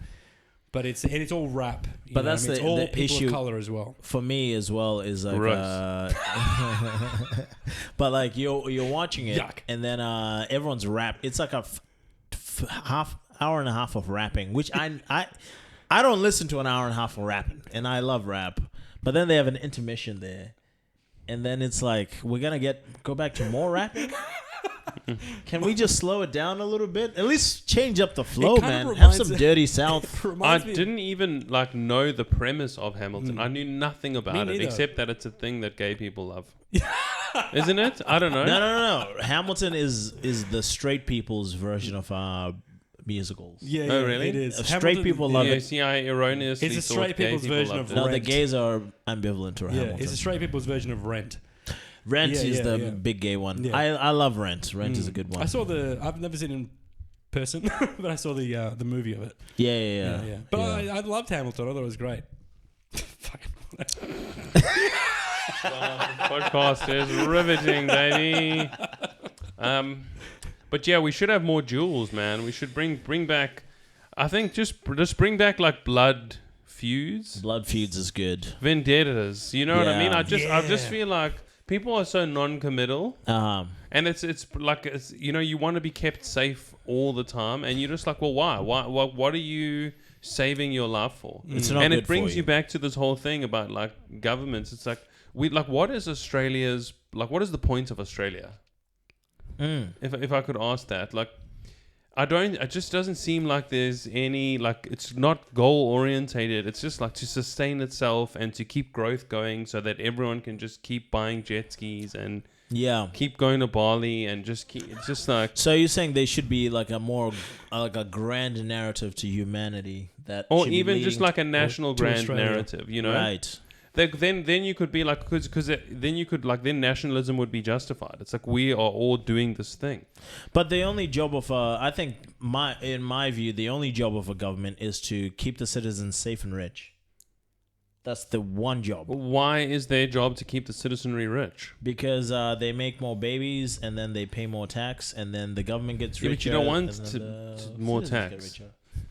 But it's all rap. But that's it's the all the people issue of color as well. for me as well is like Gross. but like you're watching it Yuck. and then everyone's rap. It's like a half hour and a half of rapping, which I don't listen to an hour and a half of rapping, and I love rap. But then they have an intermission there, and then it's like we're gonna go back to more rapping. Can we just slow it down a little bit? At least change up the flow, kind of man. Have reminds some me- dirty south. I Reminds me- didn't even know the premise of Hamilton. I knew nothing about it neither. except that it's a thing that gay people love. Isn't it? I don't know. No. Hamilton is the straight people's version of musicals. Yeah, Oh, really? It is. Straight people love Yeah, it. see, I erroneously It's a thought straight gay people's people version loved of it. No, the Rent. gays are ambivalent to Yeah, Hamilton. it's a straight people's version of Rent. Rent Yeah, is yeah, the yeah. big gay one. Yeah. I love Rent. Rent is a good one. I've never seen it in person, but I saw the movie of it. Yeah. But I loved Hamilton. I thought it was great. Fucking- Podcast is riveting, baby. But yeah, we should have more jewels, man. We should bring back. I think just bring back like blood feuds, Blood Feuds is good. vendettas. You know what I mean? Yeah. I just feel like people are so non-committal, and it's you want to be kept safe all the time, and you're just like, well, why? What are you saving your life for? It's not And good it brings for you back to this whole thing about like governments. It's like what is Australia's what is the point of Australia? If I could ask that, like, it just doesn't seem like there's any, like, it's not goal orientated. It's just like to sustain itself and to keep growth going so that everyone can just keep buying jet skis and keep going to Bali and just keep, it's just like. So you're saying they should be like a more, like a grand narrative to humanity that, or should be even just leading like a national grand Australia. narrative, you know? Right. Then you could be like, because then you could like, then nationalism would be justified. It's like we are all doing this thing. But the only job of I think in my view, the only job of a government is to keep the citizens safe and rich. That's the one job. Why is their job to keep the citizenry rich? Because they make more babies and then they pay more tax and then the government gets richer. But you don't want more tax.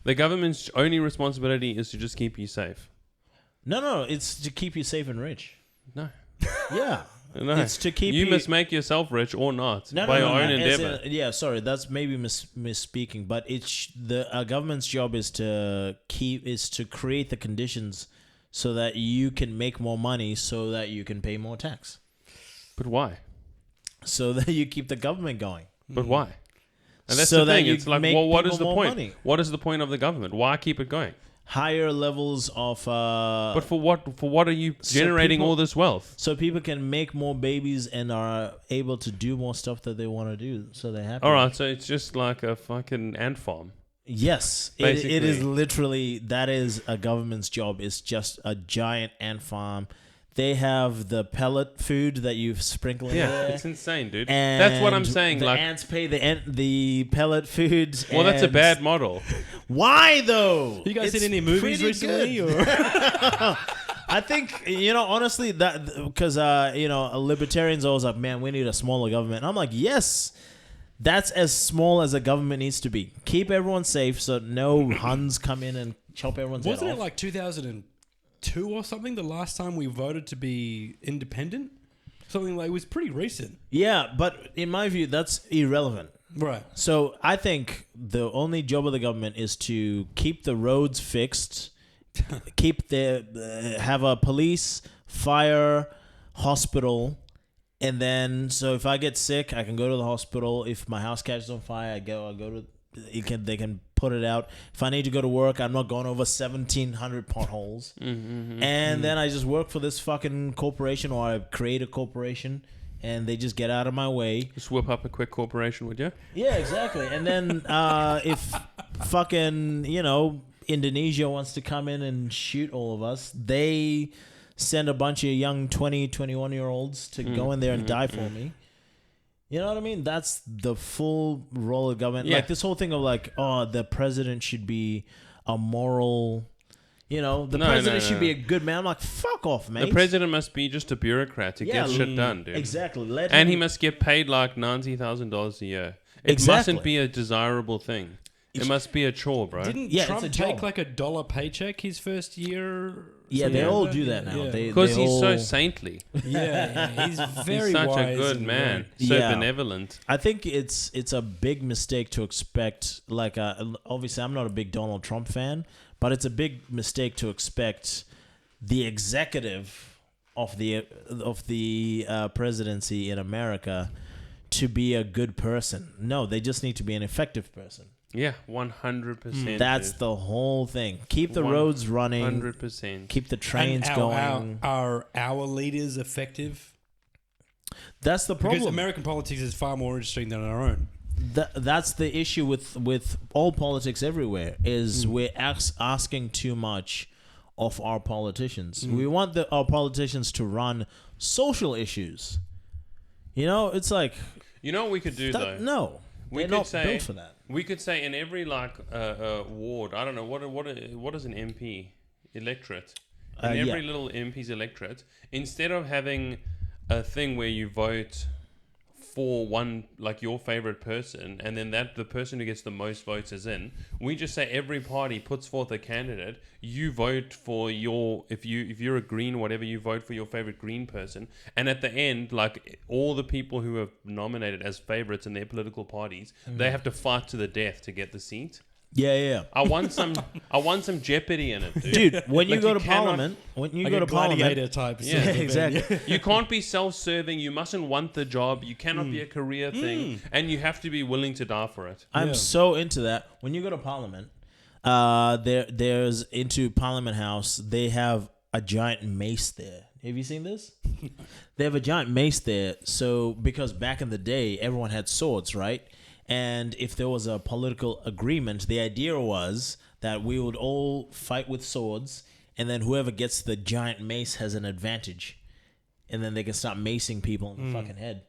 The government's only responsibility is to just keep you safe. No, it's to keep you safe and rich. No. Yeah. No. It's to keep you must make yourself rich or not by your own endeavor. Sorry, that's maybe misspeaking, but it's the government's job is to create the conditions so that you can make more money so that you can pay more tax. But why? So that you keep the government going. But why? And that's so the thing. That it's like, well, what is the point? Money. What is the point of the government? Why keep it going? Higher levels of but for what are you generating all this wealth? So people can make more babies and are able to do more stuff that they want to do, so they're happy. All right, so it's just like a fucking ant farm. Yes, it is literally, that is a government's job. It's just a giant ant farm. They have the pellet food that you sprinkle in there. It's insane, dude. And that's what I'm saying. The ants pay the pellet food. Well, that's a bad model. Why though? You guys seen any movies recently? Or? I think, honestly, that because libertarians always like, man, we need a smaller government. And I'm like, yes. That's as small as a government needs to be. Keep everyone safe so no Huns come in and chop everyone's head off. Wasn't it like 2002 or something, the last time we voted to be independent? Something like, it was pretty recent. Yeah, but in my view, that's irrelevant. Right. So I think the only job of the government is to keep the roads fixed, have a police, fire, hospital. And then, so if I get sick, I can go to the hospital. If my house catches on fire, I go to. They can put it out. If I need to go to work, I'm not going over 1,700 potholes. And then I just work for this fucking corporation, or I create a corporation, and they just get out of my way. Just whip up a quick corporation, would you? Yeah, exactly. And then if fucking Indonesia wants to come in and shoot all of us, they send a bunch of young 20, 21-year-olds to go in there and die for me. You know what I mean? That's the full role of government. Yeah. Like this whole thing of like, oh, the president should be a moral, the president should be a good man. I'm like, fuck off, mate. The president must be just a bureaucrat to get shit done, dude. Exactly. He must get paid like $90,000 a year. It mustn't be a desirable thing. It must be a chore, bro. Didn't Trump take like $1 paycheck his first year? Yeah, they all do that now. Because he's so saintly. Yeah, he's very he's such wise a good man. So benevolent. I think it's a big mistake to expect, like, obviously I'm not a big Donald Trump fan, but it's a big mistake to expect the executive of the presidency in America to be a good person. No, they just need to be an effective person. Yeah, 100%. That's the whole thing. Keep the roads running. 100%. Keep the trains going. Are our leaders effective? That's the problem. Because American politics is far more interesting than our own. That's the issue with all politics everywhere, is we're asking too much of our politicians. We want our politicians to run social issues. It's like... You know what we could do, though? No. They're not built for that. We could say in every ward, I don't know, what is an MP? Electorate. In every little MP's electorate, instead of having a thing where you vote for one, like your favorite person, and then the person who gets the most votes is in, we just say every party puts forth a candidate. You vote for if you're a green or whatever, you vote for your favorite green person, and at the end, like all the people who are nominated as favorites in their political parties, they have to fight to the death to get the seat. Yeah. I want some jeopardy in it, dude. Dude, when you Like, go you to cannot- Parliament, when you Like go a to Parliament, gladiator type. Yeah, sort of event, exactly. You can't be self-serving. You mustn't want the job. You cannot be a career thing, and you have to be willing to die for it. I'm Yeah. so into that. When you go to Parliament, there's into Parliament House. They have a giant mace there. Have you seen this? They have a giant mace there. So because back in the day, everyone had swords, right? And if there was a political agreement, the idea was that we would all fight with swords, and then whoever gets the giant mace has an advantage, and then they can start macing people in the fucking head.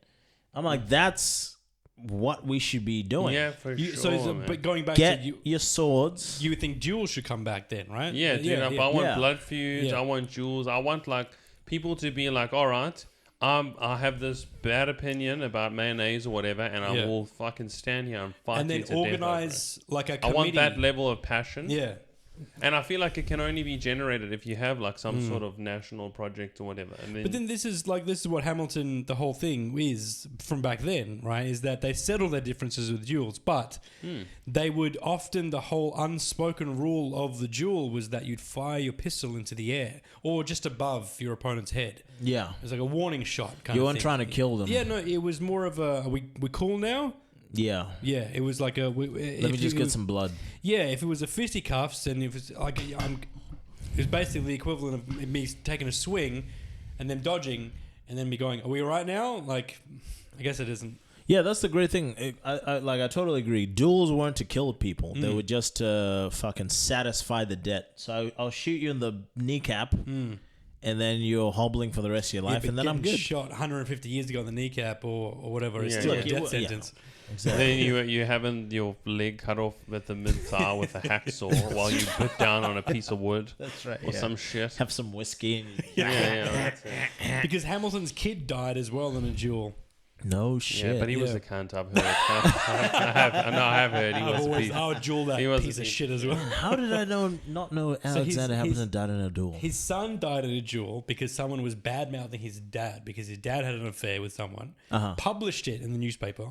I'm like, that's what we should be doing. Yeah, for sure. but going back Get to you, your swords. you would think duels should come back then, right? Yeah, dude. I want Yeah. blood feuds. Yeah. I want duels. I want like people to be like, all right, I have this bad opinion about mayonnaise or whatever, and I Yeah. will fucking stand here and fight And you then to death over organize like a it. I committee. want that level of passion. Yeah. And I feel like it can only be generated if you have like some sort of national project or whatever. And then, But then this is what Hamilton, the whole thing is from back then, right? Is that they settle their differences with duels, but they would often, the whole unspoken rule of the duel was that you'd fire your pistol into the air or just above your opponent's head. Yeah. It was like a warning shot kind You of weren't thing. trying to kill them. Yeah, no, it was more of a, are we cool now? Yeah. Yeah, it was like a. Let me just get some blood. Yeah, if it was a fisticuffs and if it's like it was basically the equivalent of me taking a swing and then dodging and then me going, "Are we all right now?" Like, I guess it isn't. Yeah, that's the great thing. I totally agree. Duels weren't to kill people; they were just to fucking satisfy the debt. So I'll shoot you in the kneecap, and then you're hobbling for the rest of your life, but and then I'm getting good. Shot 150 years ago in the kneecap or whatever is Yeah, still yeah. a death Yeah. sentence. Exactly. then you having your leg cut off at the mid thigh with a hacksaw while you bit down on a piece of wood That's right. or some shit. Have some whiskey. And Yeah, that's it. Because Hamilton's kid died as well in a duel. no shit. Yeah, but he was Yeah. a cunt. I've heard. I have heard he was a piece. I would duel that He was a piece of piece shit of as well. How did I not know Alexander Hamilton died in a duel? His son died in a duel because someone was bad mouthing his dad because his dad had an affair with someone. Published it in the newspaper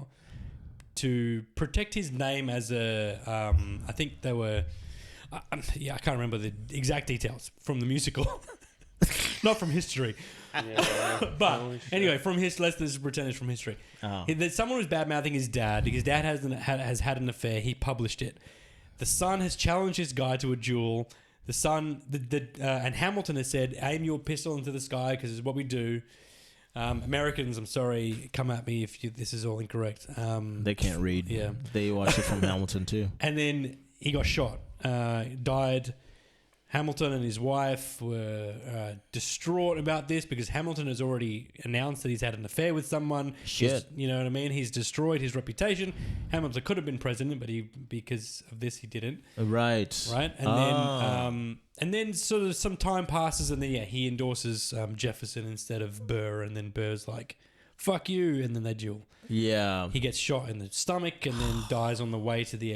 to protect his name as a. I think they were. I can't remember the exact details from the musical, not from history. But anyway, from his let's just pretend it's from history. That someone was bad mouthing his dad because dad has had an affair. He published it. The son has challenged his guy to a duel. The son, and Hamilton has said, "Aim your pistol into the sky because it's what we do." Americans, I'm sorry, come at me if this is all incorrect. They can't read. Yeah. They watch it from Hamilton too. And then he got shot, died. Hamilton and his wife were distraught about this because Hamilton has already announced that he's had an affair with someone. Shit. You know what I mean? He's destroyed his reputation. Hamilton could have been president, but because of this, he didn't. Right. Right? And then sort of some time passes and then, he endorses Jefferson instead of Burr. And then Burr's like, fuck you. And then they duel. Yeah. He gets shot in the stomach and then dies on the way to the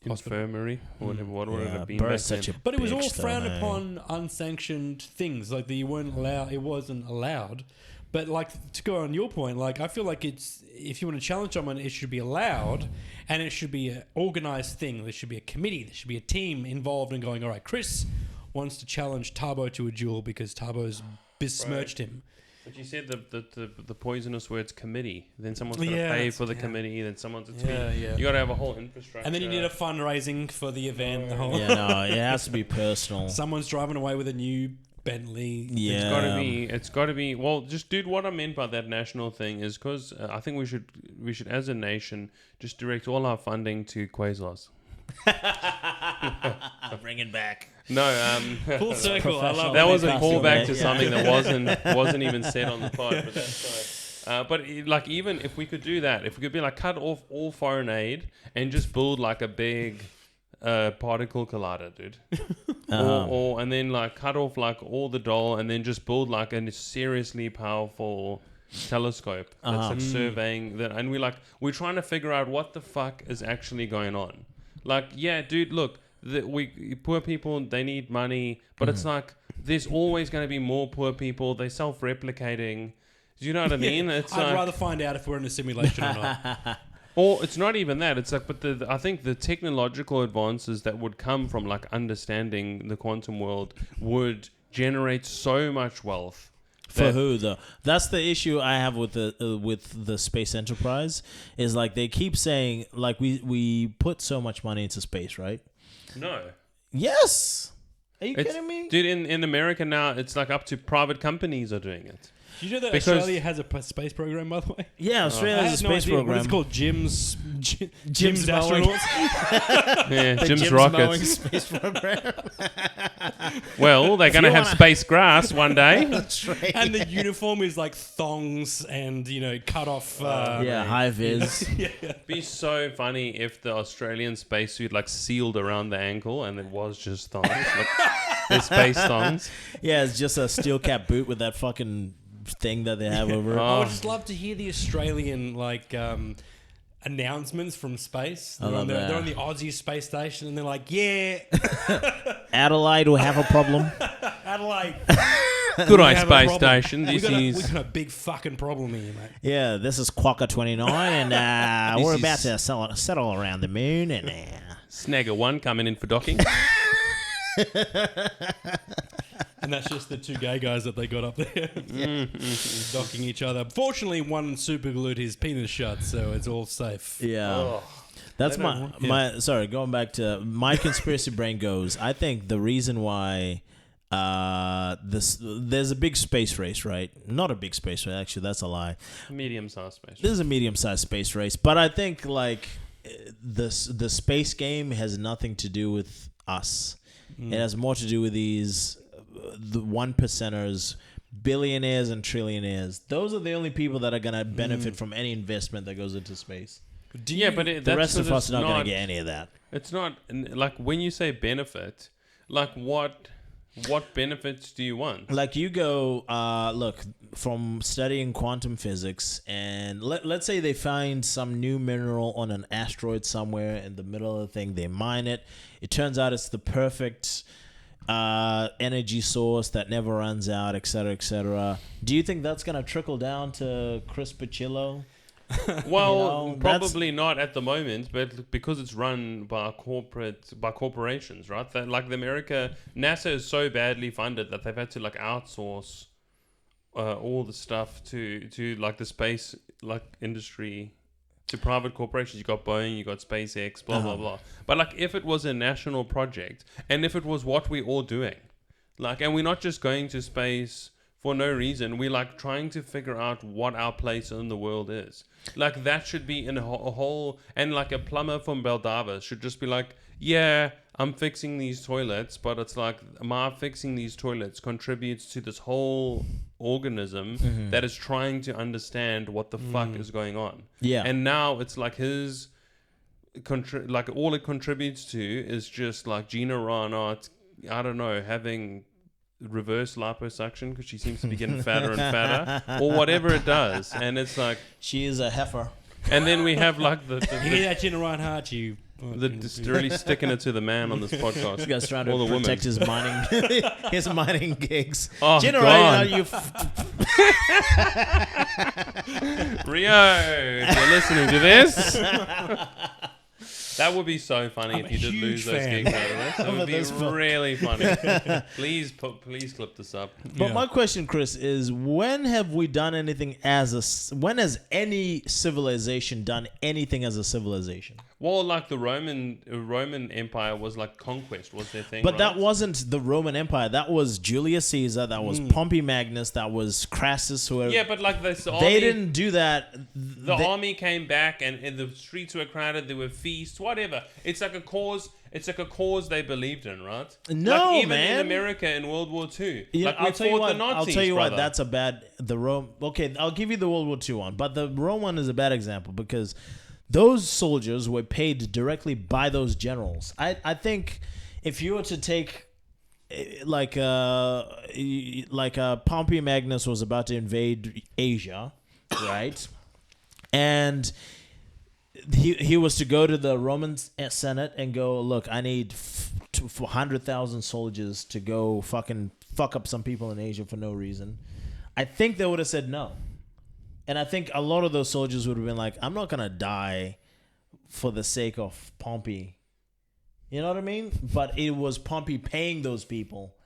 hospital. Infirmary or whatever. What would it have been? Burr's back such a then? But it was all bitch, though, frowned man. upon, unsanctioned things like that you weren't allowed. It wasn't allowed. But like to go on your point, like I feel like it's if you want to challenge someone, it should be allowed, and it should be an organized thing. There should be a committee. There should be a team involved in going. All right, Chris wants to challenge Thabo to a duel because Thabo's besmirched him. But you said the poisonous words committee. Then someone's got to Yeah, pay that's- for the yeah. committee. Then someone's Yeah, yeah. You got to have a whole infrastructure. And then you need a fundraising for the event. The whole Yeah, no, it has to be personal. someone's driving away with a new Bentley. Yeah. It's got to be. Well, just dude, what I meant by that national thing is because I think we should as a nation just direct all our funding to quasars. Bring it back. No, Full circle. I love that was a Professional, callback to yeah. something that wasn't even said on the pod. But that's fine. But like even if we could do that, if we could be like cut off all foreign aid and just build like a big particle collider, dude. Or and then like cut off like all the doll and then just build like a seriously powerful telescope that's like surveying that, and we're trying to figure out what the fuck is actually going on. Like, yeah, dude, look, poor people, they need money, but it's like there's always going to be more poor people. They're self-replicating. Do you know what I mean? It's I'd like, rather find out if we're in a simulation or not. Or it's not even that. It's like, but I think the technological advances that would come from like understanding the quantum world would generate so much wealth. For who though? That's the issue I have with the space enterprise. Is like they keep saying like we put so much money into space, right? No. Yes. Are you kidding me? Dude, in America now, it's like up to private companies are doing it. Did you know that Australia has a space program, by the way? Yeah, Australia has a space program. It's called Jim's Astronauts. Yeah, The Jim's mowing rockets. space program. Well, they're going to have space grass one day. That's right. And the uniform is like thongs and, cut off. High vis. It'd be so funny if the Australian spacesuit like sealed around the ankle and it was just thongs. Like, the space thongs. Yeah, it's just a steel cap boot with that fucking thing that they have over it. I would just love to hear the Australian announcements from space. They're on the Aussie space station and they're like, yeah. Adelaide will have a problem. Adelaide. Good eye space station. We got a big fucking problem here, mate. Yeah, this is Quokka 29 and we're about to settle around the moon and Snagger 1 coming in for docking. And that's just the two gay guys that they got up there docking each other. Fortunately, one super glued his penis shut, so it's all safe. Yeah. Oh, That's my sorry, going back to my conspiracy brain goes, I think the reason why there's a big space race, right? Not a big space race, actually, that's a lie. Medium-sized space race. There's a medium-sized space race, but I think like the space game has nothing to do with us. It has more to do with the 1%ers, billionaires and trillionaires. Those are the only people that are going to benefit from any investment that goes into space. But the rest of us are not going to get any of that. It's not like when you say benefit, like what benefits do you want? Like you go, look, from studying quantum physics, and let's say they find some new mineral on an asteroid somewhere in the middle of the thing. They mine it. It turns out it's the perfect energy source that never runs out, et cetera, et cetera. Do you think that's going to trickle down to Chris Pucillio? Well, probably not at the moment, but because it's run by corporations, right? That, like NASA is so badly funded that they've had to like outsource all the stuff to like the space industry to private corporations. You got Boeing, you got SpaceX, blah blah blah. But like, if it was a national project, and if it was what we're all doing, like, and we're not just going to space for no reason, we're like trying to figure out what our place in the world is. Like, that should be in a whole, and like a plumber from Beldava should just be like, yeah, I'm fixing these toilets, but it's like my fixing these toilets contributes to this whole organism that is trying to understand what the fuck is going on. Yeah. And now it's like his like all it contributes to is just like Gina Reinhardt, I don't know, having reverse liposuction because she seems to be getting fatter and fatter, or whatever it does. And it's like, she is a heifer. And then we have like you hear that, Gina Reinhardt? Just really sticking it to the man on this podcast. This guy's trying to protect his mining gigs. Oh, Gina God. Reinhardt, Rio, if you're listening to this. That would be so funny if you did lose those gigs over this. That would be really funny. Please clip this up. But my question, Chris, is when have we done anything when has any civilization done anything as a civilization? Well, like the Roman Empire was like conquest was their thing. But right? that wasn't the Roman Empire. That was Julius Caesar. That was Pompey Magnus. That was Crassus. Whoever. Yeah, but like they didn't do that. The army came back, and the streets were crowded. There were feasts, whatever. It's like a cause. It's like a cause they believed in, right? No, like even man. in America in World War II, Yeah, like we fought the Nazis. I'll tell you brother. what. That's a bad. The Rome. Okay, I'll give you the World War II one, but the Rome one is a bad example because those soldiers were paid directly by those generals. I think if you were to take like Pompey Magnus was about to invade Asia, right? And he was to go to the Roman Senate and go, look, I need 100,000 soldiers to go fucking fuck up some people in Asia for no reason. I think they would have said no. And I think a lot of those soldiers would have been like, I'm not going to die for the sake of Pompey. You know what I mean? But it was Pompey paying those people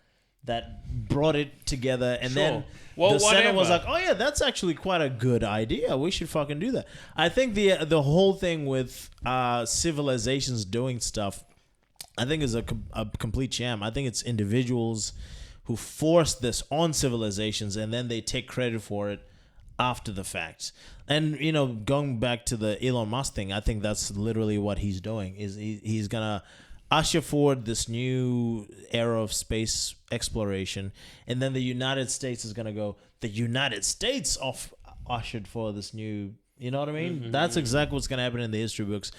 that brought it together, and then the Senate was like, "Oh yeah, that's actually quite a good idea. We should fucking do that." I think the whole thing with civilizations doing stuff, I think is a complete sham. I think it's individuals who force this on civilizations, and then they take credit for it after the fact. And going back to the Elon Musk thing, I think that's literally what he's doing. Is he's gonna usher forward this new era of space exploration, and then the United States is gonna go. The United States ushered for this new. You know what I mean? Mm-hmm. That's exactly what's gonna happen in the history books.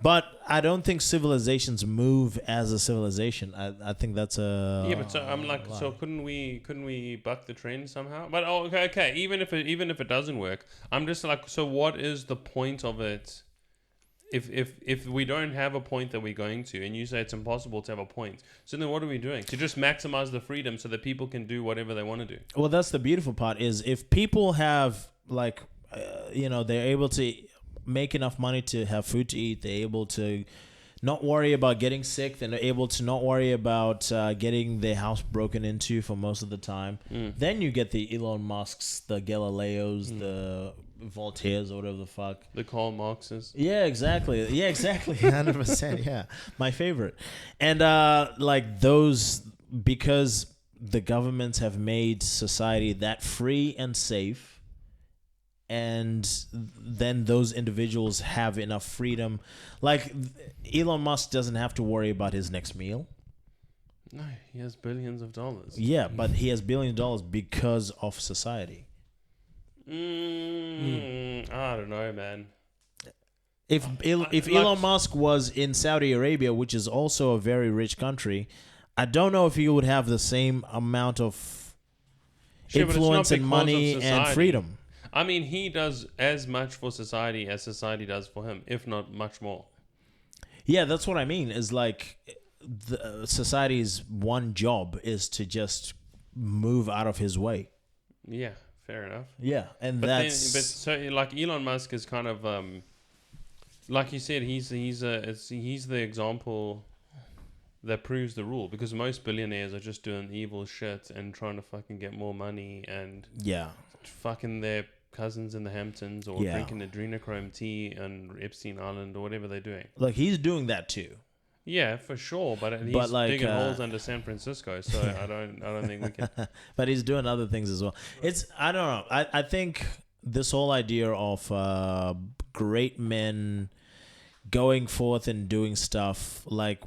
But I don't think civilizations move as a civilization. I think that's a But so I'm like, so couldn't we buck the trend somehow? But okay. Even if it doesn't work, I'm just like, so what is the point of it? If we don't have a point that we're going to, and you say it's impossible to have a point, so then what are we doing? To just maximize the freedom so that people can do whatever they want to do. Well, that's the beautiful part. Is if people have they're able to make enough money to have food to eat, they're able to not worry about getting sick, they're able to not worry about getting their house broken into for most of the time. Then you get the Elon Musks, the Galileos, the Voltaires, or whatever the fuck, the Karl Marxes. Yeah, exactly 100%. Yeah, my favorite. And those, because the governments have made society that free and safe, and then those individuals have enough freedom. Like, Elon Musk doesn't have to worry about his next meal. No, he has billions of dollars. Yeah, but he has billions of dollars because of society. I don't know, man. If Elon Musk was in Saudi Arabia, which is also a very rich country, I don't know if he would have the same amount of influence and money and freedom. I mean, he does as much for society as society does for him, if not much more. Yeah, that's what I mean. Is like society's one job is to just move out of his way. Yeah, fair enough. Yeah, and so like Elon Musk is kind of like you said, he's the example that proves the rule, because most billionaires are just doing evil shit and trying to fucking get more money and fucking their cousins in the Hamptons, or drinking adrenochrome tea on Epstein Island, or whatever they're doing. Like, he's doing that too. Yeah, for sure, but he's digging holes under San Francisco, so I don't think we can. But he's doing other things as well. I don't know. I think this whole idea of great men going forth and doing stuff, like,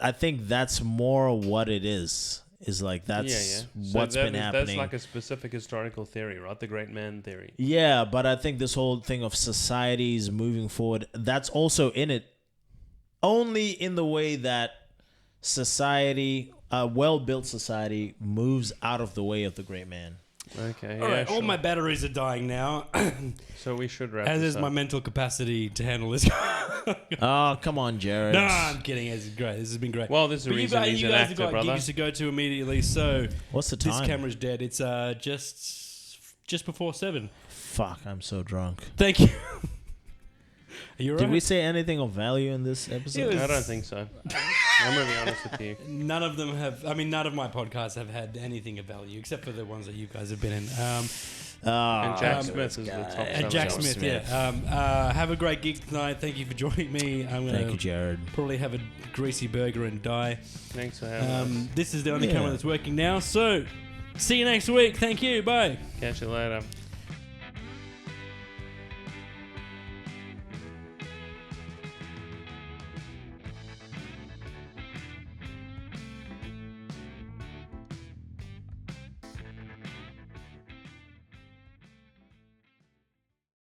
I think that's more what it is. Is like, that's what's been happening. That's like a specific historical theory, right? The great man theory. Yeah, but I think this whole thing of societies moving forward, that's also in it, only in the way that society, a well-built society, moves out of the way of the great man. Okay. All right. All my batteries are dying now. So we should wrap. As is my mental capacity to handle this. Oh, come on, Jared. No, I'm kidding. This is great. This has been great. Well, this is the reason he's an actor, brother. You guys have got gigs to go to immediately. So what's the time? This camera's dead. It's just before 7. Fuck, I'm so drunk. Thank you. Are you all right? Did we say anything of value in this episode? I don't think so. I'm going to be honest with you. None of them have. I mean, none of my podcasts have had anything of value, except for the ones that you guys have been in. And Jack Smith is the top. And Jack Smith, yeah. Have a great gig tonight. Thank you for joining me. Thank you, Jared. Probably have a greasy burger and die. Thanks for having us. This is the only camera that's working now. So, see you next week. Thank you. Bye. Catch you later.